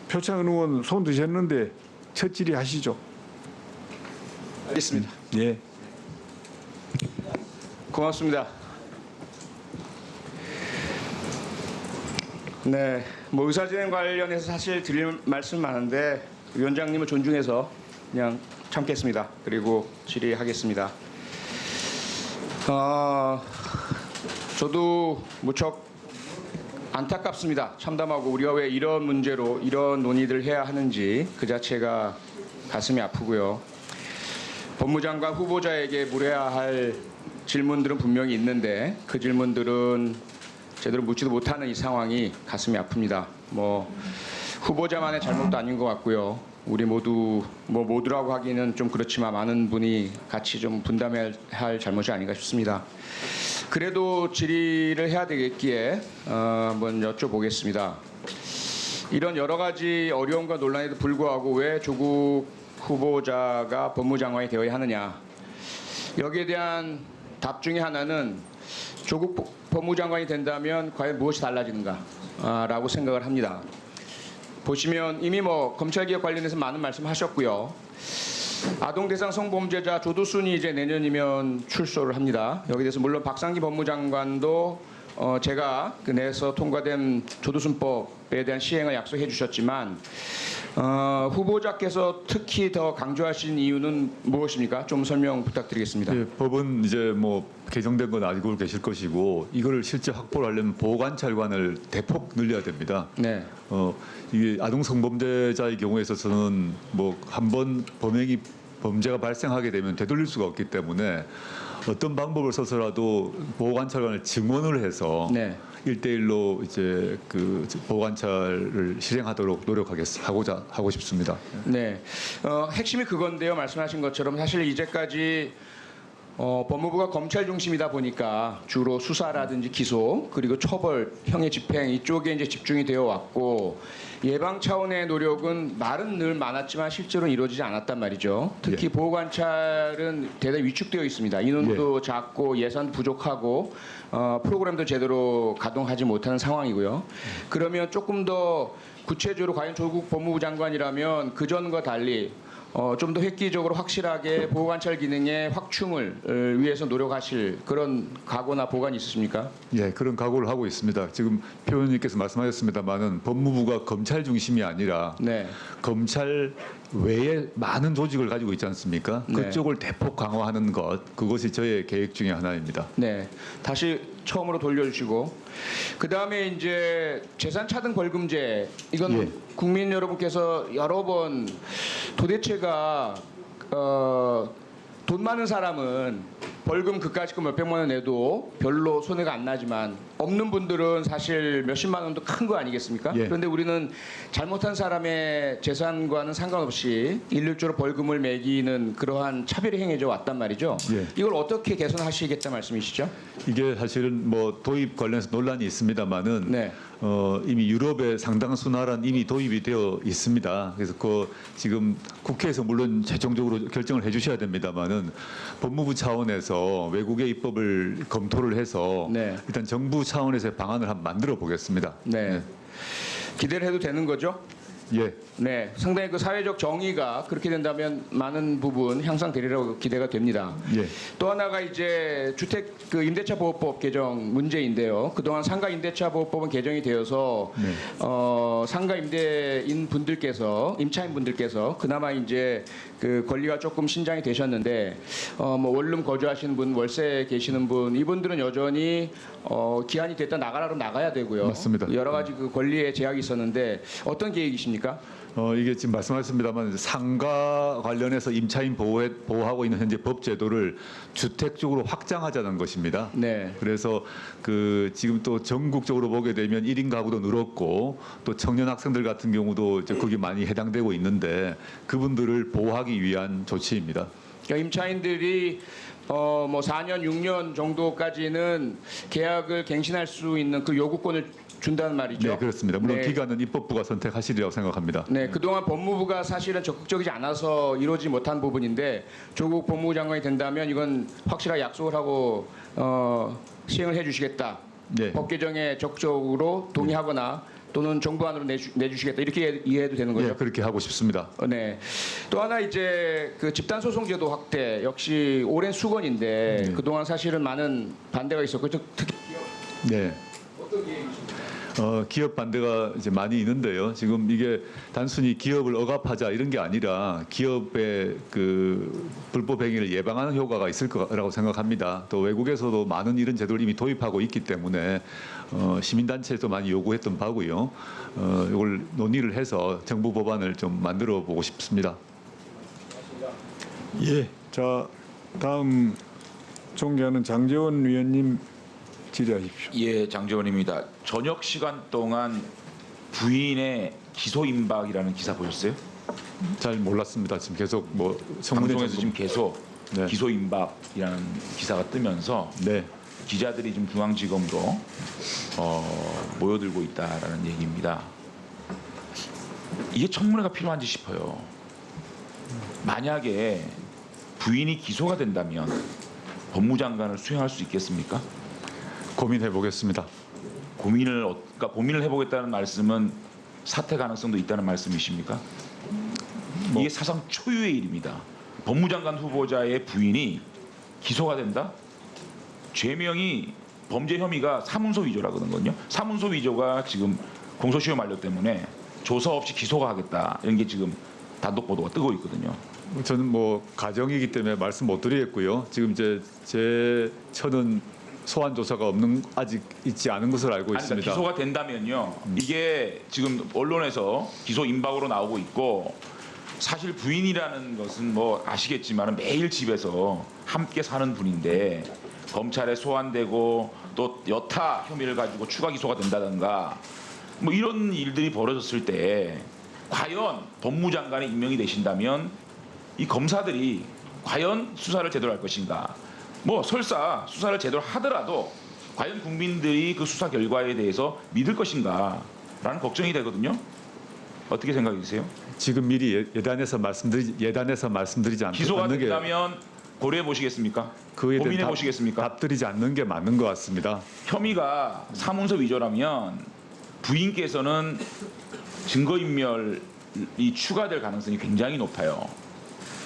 표창원 의원 손 드셨는데 첫 질의 하시죠. 알겠습니다. 예. 고맙습니다. 네, 뭐 의사진행 관련해서 사실 드릴 말씀 많은데 위원장님을 존중해서 그냥 참겠습니다. 그리고 질의하겠습니다. 저도 무척 안타깝습니다. 참담하고 우리가 왜 이런 문제로 이런 논의를 해야 하는지 그 자체가 가슴이 아프고요. 법무장관 후보자에게 물어야 할 질문들은 분명히 있는데 그 질문들은 제대로 묻지도 못하는 이 상황이 가슴이 아픕니다. 뭐 후보자만의 잘못도 아닌 것 같고요. 우리 모두 뭐 모두라고 하기는 좀 그렇지만 많은 분이 같이 좀 분담해야 할 잘못이 아닌가 싶습니다. 그래도 질의를 해야 되겠기에 한번 여쭤보겠습니다. 이런 여러 가지 어려움과 논란에도 불구하고 왜 조국 후보자가 법무장관이 되어야 하느냐. 여기에 대한 답 중에 하나는 조국 법무장관이 된다면 과연 무엇이 달라지는가라고 생각을 합니다. 보시면 이미 뭐 검찰개혁 관련해서 많은 말씀하셨고요. 아동대상 성범죄자 조두순이 이제 내년이면 출소를 합니다. 여기에 대해서 물론 박상기 법무장관도 제가 그 내에서 통과된 조두순법에 대한 시행을 약속해 주셨지만 후보자께서 특히 더 강조하신 이유는 무엇입니까? 좀 설명 부탁드리겠습니다. 예, 법은 이제 뭐 개정된 건 알고 계실 것이고 이거를 실제 확보를 하려면 보호관찰관을 대폭 늘려야 됩니다. 네. 이게 아동 성범죄자의 경우에 있어서는 뭐 한 번 범죄가 발생하게 되면 되돌릴 수가 없기 때문에 어떤 방법을 써서라도 보호관찰관을 증원을 해서 네. 1대1로 이제 그 보호관찰을 실행하도록 하고 싶습니다. 네, 핵심이 그건데요. 말씀하신 것처럼 사실 이제까지 법무부가 검찰 중심이다 보니까 주로 수사라든지 기소 그리고 처벌, 형의 집행 이쪽에 이제 집중이 되어 왔고 예방 차원의 노력은 말은 늘 많았지만 실제로는 이루어지지 않았단 말이죠. 특히 보호관찰은 대단히 위축되어 있습니다. 인원도 작고 예산 부족하고 프로그램도 제대로 가동하지 못하는 상황이고요. 그러면 조금 더 구체적으로 과연 조국 법무부 장관이라면 그전과 달리 좀 더 획기적으로 확실하게 보호관찰 기능의 확충을 위해서 노력하실 그런 각오나 보관이 있으십니까? 예, 그런 각오를 하고 있습니다. 지금 표 의원님께서 말씀하셨습니다만은 법무부가 검찰 중심이 아니라 네. 검찰 외에 많은 조직을 가지고 있지 않습니까? 네. 그쪽을 대폭 강화하는 것, 그것이 저의 계획 중에 하나입니다. 네, 다시 처음으로 돌려주시고 그 다음에 이제 재산 차등 벌금제 이건 국민 여러분께서 여러 번 도대체가 돈 많은 사람은 벌금 그까짓 거 몇백만 원 내도 별로 손해가 안 나지만 없는 분들은 사실 몇십만 원도 큰 거 아니겠습니까? 예. 그런데 우리는 잘못한 사람의 재산과는 상관없이 일률적으로 벌금을 매기는 그러한 차별이 행해져 왔단 말이죠. 예. 이걸 어떻게 개선하시겠다 말씀이시죠? 이게 사실은 뭐 도입 관련해서 논란이 있습니다만은 네. 이미 유럽의 상당수 나라는 이미 도입이 되어 있습니다. 그래서 그 지금 국회에서 물론 최종적으로 결정을 해주셔야 됩니다만은 법무부 차원에서 외국의 입법을 검토를 해서 네. 일단 정부 차원에서의 방안을 한번 만들어 보겠습니다. 네. 기대를 해도 되는 거죠? 예. 네, 상당히 그 사회적 정의가 그렇게 된다면 많은 부분 향상되리라고 기대가 됩니다. 예. 또 하나가 이제 주택 그 임대차 보호법 개정 문제인데요. 그동안 상가 임대차 보호법은 개정이 되어서 네. 상가 임대인 분들께서 임차인 분들께서 그나마 이제 그 권리가 조금 신장이 되셨는데 뭐 원룸 거주하시는 분, 월세 계시는 분 이분들은 여전히 기한이 됐다 나가라로 나가야 되고요. 맞습니다. 여러 가지 그 권리에 제약이 있었는데 어떤 계획이십니까? 이게 지금 말씀하셨습니다만 상가 관련해서 임차인 보호하고 있는 현재 법 제도를 주택 쪽으로 확장하자는 것입니다. 네. 그래서 지금 또 전국적으로 보게 되면 1인 가구도 늘었고 또 청년 학생들 같은 경우도 이제 거기 많이 해당되고 있는데 그분들을 보호하기 위한 조치입니다. 그러니까 임차인들이 뭐 4년, 6년 정도까지는 계약을 갱신할 수 있는 그 요구권을 준다는 말이죠. 네, 그렇습니다. 물론 네. 기간은 입법부가 선택하시리라고 생각합니다. 네, 그동안 법무부가 사실은 적극적이지 않아서 이루어지지 못한 부분인데 조국 법무부 장관이 된다면 이건 확실하게 약속을 하고 시행을 해주시겠다. 네. 법 개정에 적극적으로 동의하거나 또는 정부안으로 내주시겠다 이렇게 이해해도 되는 거죠. 네, 그렇게 하고 싶습니다. 네. 또 하나 이제 그 집단소송제도 확대 역시 오랜 수건인데 그동안 사실은 많은 반대가 있었고 특히 네. 어떤 계획이십니까? 기업 반대가 이제 많이 있는데요. 지금 이게 단순히 기업을 억압하자 이런 게 아니라 기업의 그 불법 행위를 예방하는 효과가 있을 거라고 생각합니다. 또 외국에서도 많은 이런 제도를 이미 도입하고 있기 때문에 시민단체에서 많이 요구했던 바고요. 이걸 논의를 해서 정부 법안을 좀 만들어 보고 싶습니다. 예. 자, 다음 존경하는 장제원 위원님 질의하십시오. 예, 장재원입니다. 저녁 시간 동안 부인의 기소 임박이라는 기사 보셨어요? 잘 몰랐습니다. 지금 계속 뭐 청문회 방송에서 지금 계속 네. 기소 임박이라는 기사가 뜨면서 네. 기자들이 지금 중앙지검으로 모여들고 있다라는 얘기입니다. 이게 청문회가 필요한지 싶어요. 만약에 부인이 기소가 된다면 법무장관을 수행할 수 있겠습니까? 고민해 보겠습니다. 그러니까 고민을 해보겠다는 말씀은 사퇴 가능성도 있다는 말씀이십니까? 이게 사상 초유의 일입니다. 법무장관 후보자의 부인이 기소가 된다? 죄명이 범죄 혐의가 사문서 위조라거든요. 사문서 위조가 지금 공소시효 만료 때문에 조사 없이 기소가 하겠다 이런 게 지금 단독 보도가 뜨고 있거든요. 저는 뭐 가정이기 때문에 말씀 못 드리겠고요. 지금 이제 제 처는 소환 조사가 아직 있지 않은 것으로 알고 그러니까 있습니다. 기소가 된다면요. 이게 지금 언론에서 기소 임박으로 나오고 있고 사실 부인이라는 것은 뭐 아시겠지만 매일 집에서 함께 사는 분인데 검찰에 소환되고 또 여타 혐의를 가지고 추가 기소가 된다든가 뭐 이런 일들이 벌어졌을 때 과연 법무장관이 임명이 되신다면 이 검사들이 과연 수사를 제대로 할 것인가? 뭐 설사 수사를 제대로 하더라도 과연 국민들이 그 수사 결과에 대해서 믿을 것인가라는 걱정이 되거든요. 어떻게 생각하세요? 지금 미리 예단해서 말씀드리지 기소가 않는 게 된다면 고려해 보시겠습니까? 그에 대한 고민해 보시겠습니까? 답드리지 않는 게 맞는 것 같습니다. 혐의가 사문서 위조라면 부인께서는 증거인멸이 추가될 가능성이 굉장히 높아요.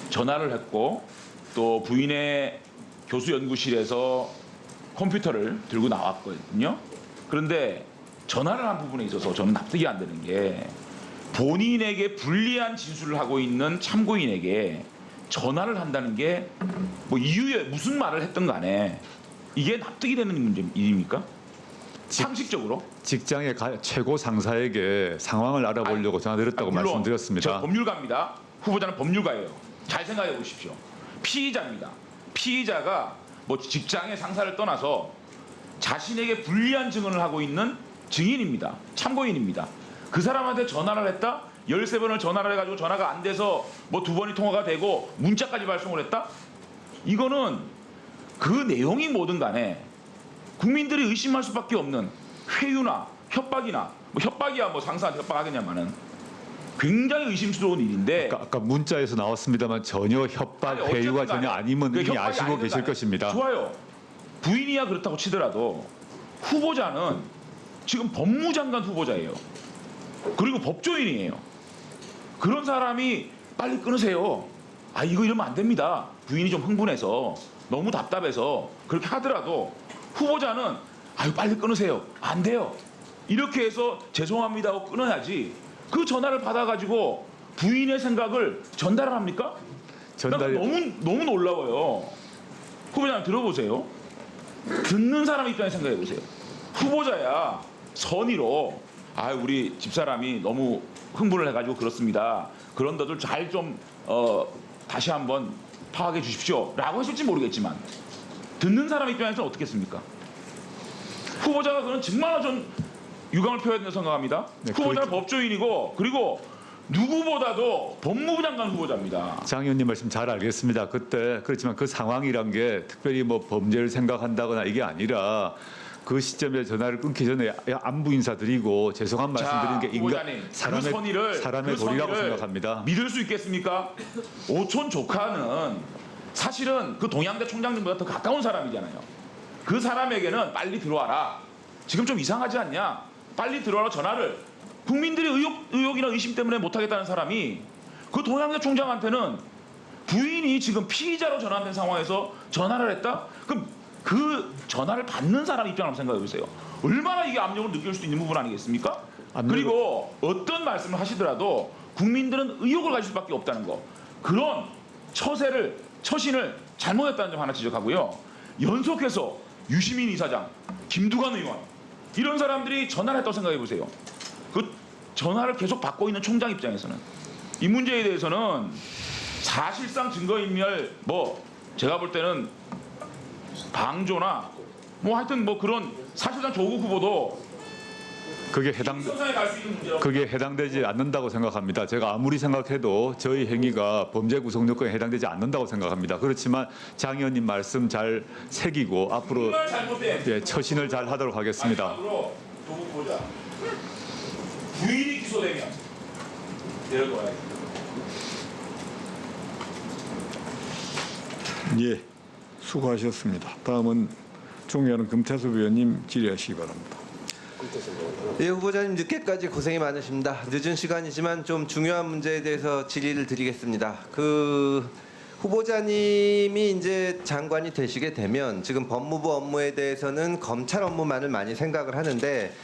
전화를 했고 또 부인의 교수 연구실에서 컴퓨터를 들고 나왔거든요. 그런데 전화를 한 부분에 있어서 저는 납득이 안 되는 게 본인에게 불리한 진술을 하고 있는 참고인에게 전화를 한다는 게 뭐 이유에 무슨 말을 했든 간에 이게 납득이 되는 일입니까? 상식적으로? 직장의 최고 상사에게 상황을 알아보려고 전화드렸다고 물론 말씀드렸습니다. 저 법률가입니다. 후보자는 법률가예요. 잘 생각해 보십시오. 피의자입니다. 피의자가 뭐 직장의 상사를 떠나서 자신에게 불리한 증언을 하고 있는 증인입니다. 참고인입니다. 그 사람한테 전화를 했다? 13번을 전화를 해가지고 전화가 안 돼서 뭐 2번이 통화가 되고 문자까지 발송을 했다? 이거는 그 내용이 뭐든 간에 국민들이 의심할 수밖에 없는 회유나 협박이나 뭐 협박이야 뭐 상사한테 협박하겠냐마는 굉장히 의심스러운 일인데 아까 문자에서 나왔습니다만 전혀 협박, 아니, 회유가 어쨌든 전혀 간에 아님은 그 이미 협박이 아시고 아니든 계실 간에 것입니다. 좋아요. 부인이야 그렇다고 치더라도 후보자는 지금 법무장관 후보자예요. 그리고 법조인이에요. 그런 사람이 빨리 끊으세요. 아 이거 이러면 안 됩니다. 부인이 좀 흥분해서 너무 답답해서 그렇게 하더라도 후보자는 아유 빨리 끊으세요. 안 돼요. 이렇게 해서 죄송합니다 하고 끊어야지. 그 전화를 받아가지고 부인의 생각을 전달을 합니까? 너무 놀라워요. 후보자님 들어보세요. 듣는 사람 입장에서 생각해 보세요. 후보자야 선의로 아 우리 집사람이 너무 흥분을 해가지고 그렇습니다. 그런 것들 잘 좀 다시 한번 파악해 주십시오라고 하실지 모르겠지만 듣는 사람 입장에서는 어떻겠습니까? 후보자가 그런 정말 전 유감을 표해야 된다고 생각합니다. 네, 후보자는 법조인이고 그리고 누구보다도 법무부 장관 후보자입니다. 장 의원님 말씀 잘 알겠습니다. 그때 그렇지만 그 상황이란 게 특별히 뭐 범죄를 생각한다거나 이게 아니라 그 시점에 전화를 끊기 전에 안부 인사드리고 죄송한 말씀드리는 게 후보자님, 사람의 도리라고 생각합니다. 믿을 수 있겠습니까? 오촌 조카는 사실은 그 동양대 총장님보다 더 가까운 사람이잖아요. 그 사람에게는 빨리 들어와라. 지금 좀 이상하지 않냐? 빨리 들어와라 전화를. 국민들이 의혹이나 의심 때문에 못하겠다는 사람이 그 동양대 총장한테는 부인이 지금 피의자로 전환된 상황에서 전화를 했다? 그럼 그 전화를 받는 사람 입장으로 생각해 보세요. 얼마나 이게 압력을 느낄 수 있는 부분 아니겠습니까? 그리고 어떤 말씀을 하시더라도 국민들은 의혹을 가질 수밖에 없다는 거. 그런 처신을 잘못했다는 점 하나 지적하고요. 연속해서 유시민 이사장, 김두관 의원 이런 사람들이 전화를 했다고 생각해 보세요. 그 전화를 계속 받고 있는 총장 입장에서는 이 문제에 대해서는 사실상 증거인멸 제가 볼 때는 방조나 하여튼 그런 사실상 조국 후보도 그게 갈수 있는 문제라고 그게 해당되지 않는다고 생각합니다. 제가 아무리 생각해도 저희 행위가 범죄 구성 요건에 해당되지 않는다고 생각합니다. 그렇지만 장 의원님 말씀 잘 새기고 앞으로 정말 잘못된 처신을 잘 하도록 하겠습니다. 마지막으로 조국 후보자 부인이 기소되면 내려놓아야겠다. 예, 수고하셨습니다. 다음은 존경하는 금태섭 의원님 질의하시기 바랍니다. 예, 후보자님 늦게까지 고생이 많으십니다. 늦은 시간이지만 좀 중요한 문제에 대해서 질의를 드리겠습니다. 후보자님이 이제 장관이 되시게 되면 지금 법무부 업무에 대해서는 검찰 업무만을 많이 생각을 하는데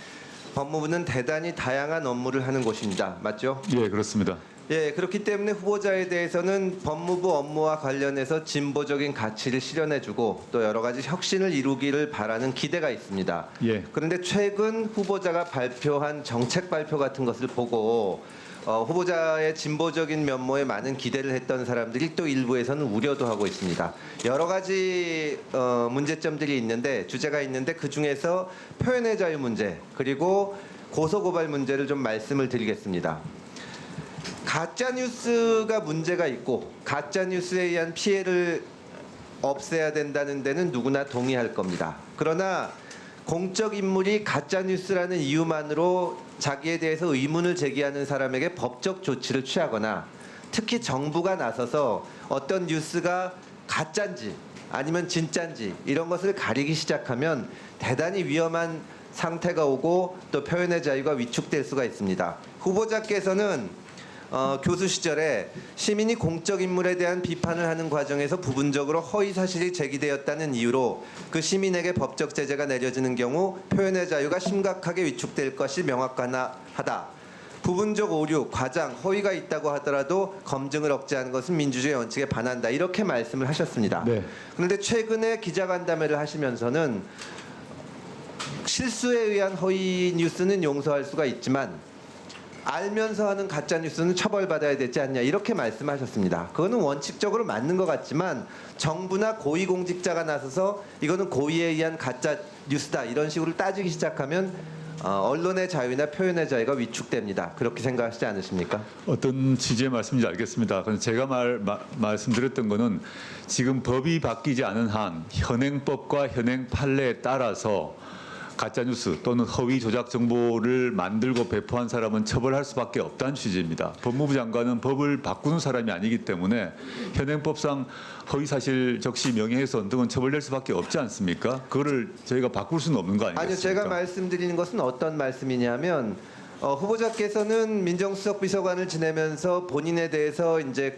법무부는 대단히 다양한 업무를 하는 곳입니다. 맞죠? 예, 그렇습니다. 예, 그렇기 때문에 후보자에 대해서는 법무부 업무와 관련해서 진보적인 가치를 실현해주고 또 여러 가지 혁신을 이루기를 바라는 기대가 있습니다. 예. 그런데 최근 후보자가 발표한 정책 발표 같은 것을 보고 후보자의 진보적인 면모에 많은 기대를 했던 사람들이 또 일부에서는 우려도 하고 있습니다. 여러 가지 문제점들이 있는데 주제가 있는데 그 중에서 표현의 자유 문제 그리고 고소고발 문제를 좀 말씀을 드리겠습니다. 가짜 뉴스가 문제가 있고 가짜 뉴스에 의한 피해를 없애야 된다는 데는 누구나 동의할 겁니다. 그러나 공적 인물이 가짜 뉴스라는 이유만으로 자기에 대해서 의문을 제기하는 사람에게 법적 조치를 취하거나 특히 정부가 나서서 어떤 뉴스가 가짜인지 아니면 진짜인지 이런 것을 가리기 시작하면 대단히 위험한 상태가 오고 또 표현의 자유가 위축될 수가 있습니다. 후보자께서는 교수 시절에 시민이 공적 인물에 대한 비판을 하는 과정에서 부분적으로 허위 사실이 제기되었다는 이유로 그 시민에게 법적 제재가 내려지는 경우 표현의 자유가 심각하게 위축될 것이 명확하다. 부분적 오류, 과장, 허위가 있다고 하더라도 검증을 억제하는 것은 민주주의 원칙에 반한다. 이렇게 말씀을 하셨습니다. 네. 그런데 최근에 기자간담회를 하시면서는 실수에 의한 허위 뉴스는 용서할 수가 있지만 알면서 하는 가짜 뉴스는 처벌받아야 되지 않냐 이렇게 말씀하셨습니다. 그거는 원칙적으로 맞는 것 같지만 정부나 고위공직자가 나서서 이거는 고의에 의한 가짜 뉴스다 이런 식으로 따지기 시작하면 언론의 자유나 표현의 자유가 위축됩니다. 그렇게 생각하시지 않으십니까? 어떤 취지의 말씀인지 알겠습니다. 그런데 제가 말씀드렸던 거는 지금 법이 바뀌지 않은 한 현행법과 현행 판례에 따라서 가짜뉴스 또는 허위 조작 정보를 만들고 배포한 사람은 처벌할 수밖에 없다는 취지입니다. 법무부 장관은 법을 바꾸는 사람이 아니기 때문에 현행법상 허위사실 적시 명예훼손 등은 처벌될 수밖에 없지 않습니까? 그거를 저희가 바꿀 수는 없는 거 아니겠습니까? 아니요. 제가 말씀드리는 것은 어떤 말씀이냐면 후보자께서는 민정수석 비서관을 지내면서 본인에 대해서 이제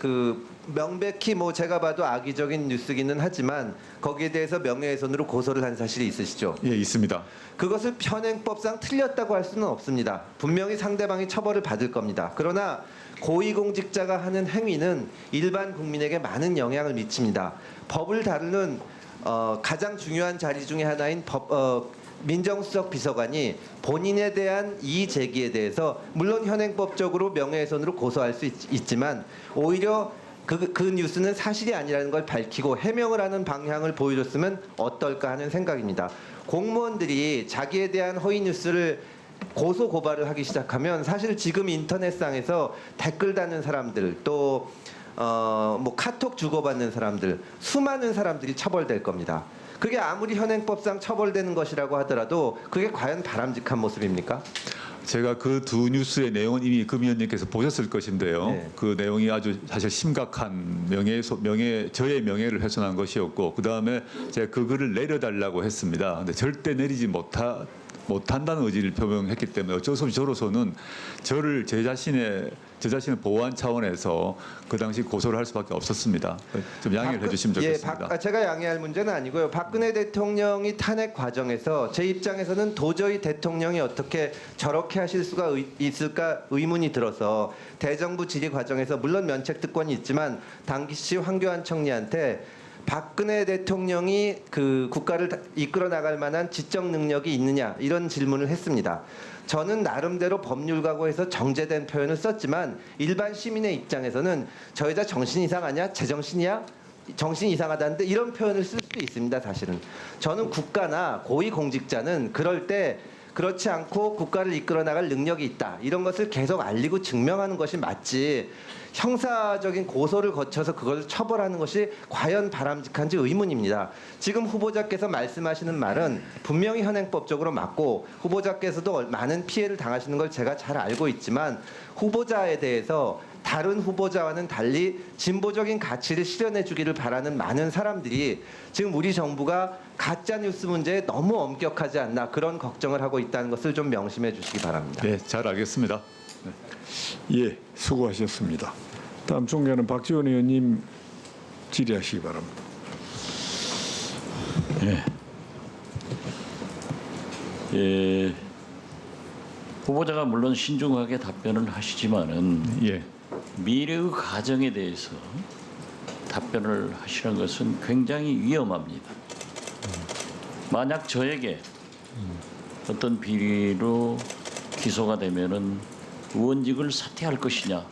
명백히 제가 봐도 악의적인 뉴스기는 하지만 거기에 대해서 명예훼손으로 고소를 한 사실이 있으시죠? 예, 있습니다. 그것을 현행법상 틀렸다고 할 수는 없습니다. 분명히 상대방이 처벌을 받을 겁니다. 그러나 고위공직자가 하는 행위는 일반 국민에게 많은 영향을 미칩니다. 법을 다루는 가장 중요한 자리 중에 하나인 민정수석 비서관이 본인에 대한 이의 제기에 대해서 물론 현행법적으로 명예훼손으로 고소할 수 있지만 오히려 그 뉴스는 사실이 아니라는 걸 밝히고 해명을 하는 방향을 보여줬으면 어떨까 하는 생각입니다. 공무원들이 자기에 대한 허위 뉴스를 고소 고발을 하기 시작하면 사실 지금 인터넷상에서 댓글 다는 사람들 또 뭐 카톡 주고받는 사람들 수많은 사람들이 처벌될 겁니다. 그게 아무리 현행법상 처벌되는 것이라고 하더라도 그게 과연 바람직한 모습입니까? 제가 그 두 뉴스의 내용은 이미 금 의원님께서 보셨을 것인데요. 네. 그 내용이 아주 사실 심각한 저의 명예를 훼손한 것이었고, 그 다음에 제가 그 글을 내려달라고 했습니다. 근데 절대 내리지 못한다는 의지를 표명했기 때문에 어쩔 수 없이 저로서는 저를 제 자신을 보호한 차원에서 그 당시 고소를 할 수밖에 없었습니다. 좀 양해를 해주시면 좋겠습니다. 제가 양해할 문제는 아니고요. 박근혜 대통령이 탄핵 과정에서 제 입장에서는 도저히 대통령이 어떻게 저렇게 하실 수가 있을까 의문이 들어서 대정부 질의 과정에서 물론 면책 특권이 있지만 당시 황교안 총리한테 박근혜 대통령이 그 국가를 이끌어 나갈 만한 지적 능력이 있느냐 이런 질문을 했습니다. 저는 나름대로 법률가고 해서 정제된 표현을 썼지만 일반 시민의 입장에서는 저 여자 정신 이상하냐? 제정신이야? 정신 이상하다는데 이런 표현을 쓸 수도 있습니다. 사실은 저는 국가나 고위공직자는 그럴 때 그렇지 않고 국가를 이끌어 나갈 능력이 있다. 이런 것을 계속 알리고 증명하는 것이 맞지. 형사적인 고소를 거쳐서 그걸 처벌하는 것이 과연 바람직한지 의문입니다. 지금 후보자께서 말씀하시는 말은 분명히 현행법적으로 맞고 후보자께서도 많은 피해를 당하시는 걸 제가 잘 알고 있지만 후보자에 대해서 다른 후보자와는 달리 진보적인 가치를 실현해 주기를 바라는 많은 사람들이 지금 우리 정부가 가짜 뉴스 문제에 너무 엄격하지 않나 그런 걱정을 하고 있다는 것을 좀 명심해 주시기 바랍니다. 네, 잘 알겠습니다. 예, 수고하셨습니다. 다음 총회는 박지원 의원님 질의하시기 바랍니다. 후보자가 물론 신중하게 답변을 하시지만은 예. 미래의 가정에 대해서 답변을 하시는 것은 굉장히 위험합니다. 만약 저에게 어떤 비리로 기소가 되면은 의원직을 사퇴할 것이냐라고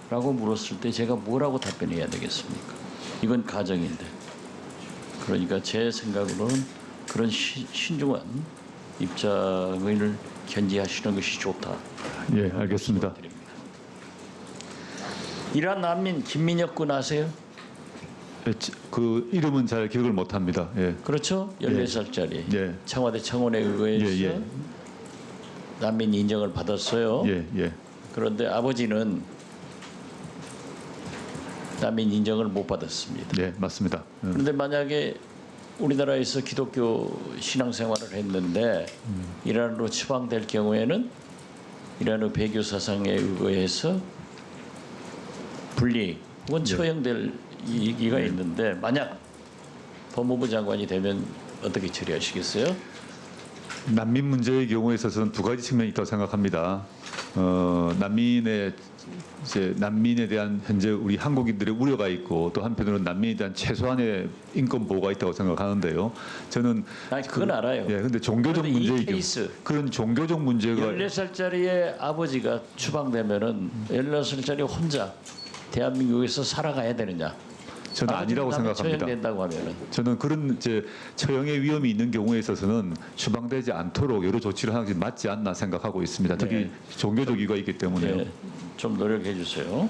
물었을 때 제가 뭐라고 답변해야 되겠습니까? 이건 가정인데. 그러니까 제 생각으로는 그런 신중한 입장을 견지하시는 것이 좋다. 예, 알겠습니다. 이란 난민 김민혁 군 아세요? 그 이름은 잘 기억을 못합니다. 예. 그렇죠? 14살짜리. 예. 청와대 청원에 의해서 예, 예. 난민 인정을 받았어요. 예, 예. 그런데 아버지는 난민 인정을 못 받았습니다. 네, 맞습니다. 그런데 만약에 우리나라에서 기독교 신앙생활을 했는데 이란으로 추방될 경우에는 이란의 배교 사상에 의해서 분리 혹은 처형될 얘기가 있는데 만약 법무부 장관이 되면 어떻게 처리하시겠어요? 난민 문제의 경우에 있어서는 두 가지 측면이 있다고 생각합니다. 난민에 대한 현재 우리 한국인들의 우려가 있고 또 한편으로는 난민에 대한 최소한의 인권 보호가 있다고 생각하는데요. 저는 그건 알아요. 예, 근데 종교적 문제의 경우 그런 종교적 문제가 14살짜리의 아버지가 추방되면은 14살짜리 혼자 대한민국에서 살아가야 되느냐? 저는 아니라고 생각합니다. 처형된다고 하면은 저는 그런 처형의 위험이 있는 경우에 있어서는 추방되지 않도록 여러 조치를 하는 게 맞지 않나 생각하고 있습니다. 특히 네. 종교적 이유가 있기 때문에요. 네, 좀 노력해 주세요.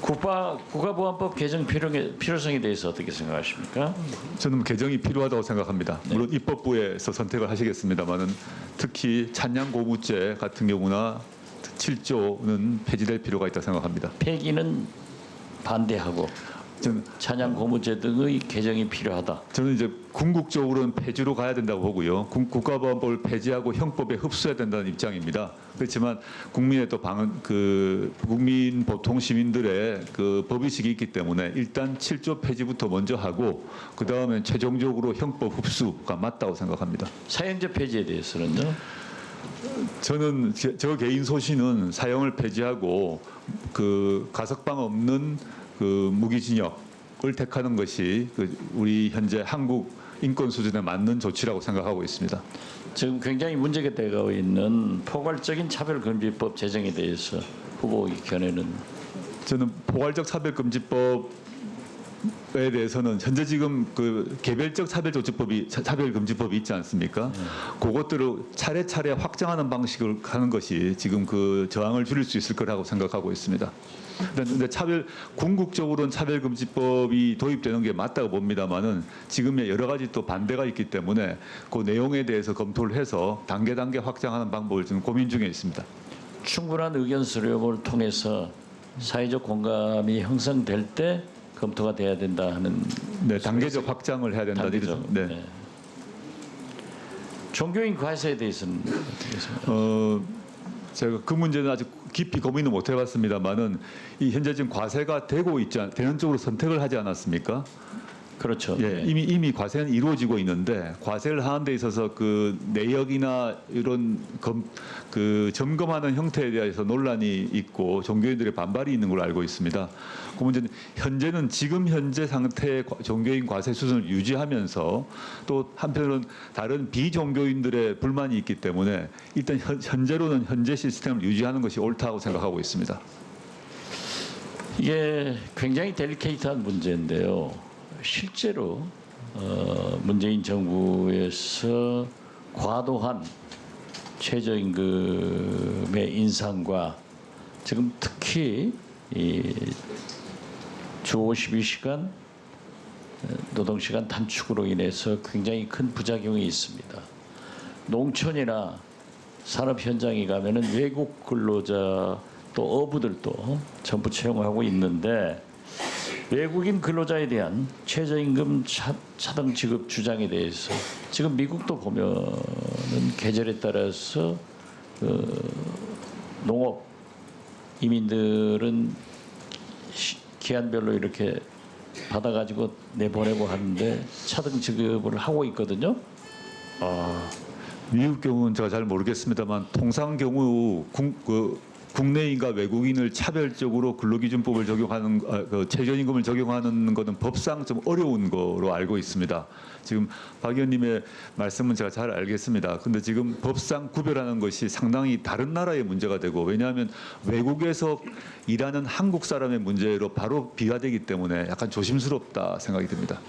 국가보안법 개정 필요성에 대해서 어떻게 생각하십니까? 저는 개정이 필요하다고 생각합니다. 물론 입법부에서 선택을 하시겠습니다만은 특히 찬양 고무죄 같은 경우나 7조는 폐지될 필요가 있다고 생각합니다. 폐기는 반대하고 찬양 고무죄 등의 개정이 필요하다. 저는 이제 궁극적으로는 폐지로 가야 된다고 보고요. 국가보안법을 폐지하고 형법에 흡수해야 된다는 입장입니다. 그렇지만 국민의 또 국민 보통 시민들의 그 법의식이 있기 때문에 일단 7조 폐지부터 먼저 하고 그 다음에 최종적으로 형법 흡수가 맞다고 생각합니다. 사형제 폐지에 대해서는요? 저는 저 개인 소신은 사형을 폐지하고 그 가석방 없는 그 무기징역을 택하는 것이 우리 현재 한국 인권 수준에 맞는 조치라고 생각하고 있습니다. 지금 굉장히 문제가 되고 있는 포괄적인 차별금지법 제정에 대해서 후보 견해는 저는 포괄적 차별금지법에 대해서는 현재 지금 그 개별적 차별금지법이 있지 않습니까? 그것들을 차례차례 확정하는 방식을 하는 것이 지금 그 저항을 줄일 수 있을 거라고 생각하고 있습니다. 근데 궁극적으로는 차별금지법이 도입되는 게 맞다고 봅니다만은 지금의 여러 가지 또 반대가 있기 때문에 그 내용에 대해서 검토를 해서 단계 확장하는 방법을 지금 고민 중에 있습니다. 충분한 의견 수렴을 통해서 사회적 공감이 형성될 때 검토가 돼야 된다 하는 네, 단계적 확장을 해야 된다. 단계적. 네. 네. 종교인 과세에 대해서는 어떻게 생각하세요? 제가 그 문제는 아직 깊이 고민을 못 해봤습니다만은 이 현재 지금 과세가 되는 쪽으로 선택을 하지 않았습니까? 그렇죠. 예, 네. 이미 과세는 이루어지고 있는데 과세를 하는 데 있어서 그 내역이나 이런 그 점검하는 형태에 대해서 논란이 있고 종교인들의 반발이 있는 걸로 알고 있습니다. 그 문제는 지금 현재 상태의 종교인 과세 수준을 유지하면서 또 한편으로는 다른 비종교인들의 불만이 있기 때문에 일단 현재로는 현재 시스템을 유지하는 것이 옳다고 생각하고 있습니다. 이게 굉장히 델리케이트한 문제인데요. 실제로 문재인 정부에서 과도한 최저임금의 인상과 지금 특히 주 52시간 노동시간 단축으로 인해서 굉장히 큰 부작용이 있습니다. 농촌이나 산업 현장에 가면은 외국 근로자 또 어부들도 전부 채용하고 있는데 외국인 근로자에 대한 최저임금 차등 지급 주장에 대해서 지금 미국도 보면은 계절에 따라서 농업 이민들은 기한별로 이렇게 받아가지고 내보내고 하는데 차등 지급을 하고 있거든요. 미국 경우는 제가 잘 모르겠습니다만 통상 경우 국내인과 외국인을 차별적으로 근로기준법을 적용하는 그 최저임금을 적용하는 것은 법상 좀 어려운 거로 알고 있습니다. 지금 박 의원님의 말씀은 제가 잘 알겠습니다. 근데 지금 법상 구별하는 것이 상당히 다른 나라의 문제가 되고 왜냐하면 외국에서 일하는 한국 사람의 문제로 바로 비화되기 때문에 약간 조심스럽다 생각이 듭니다.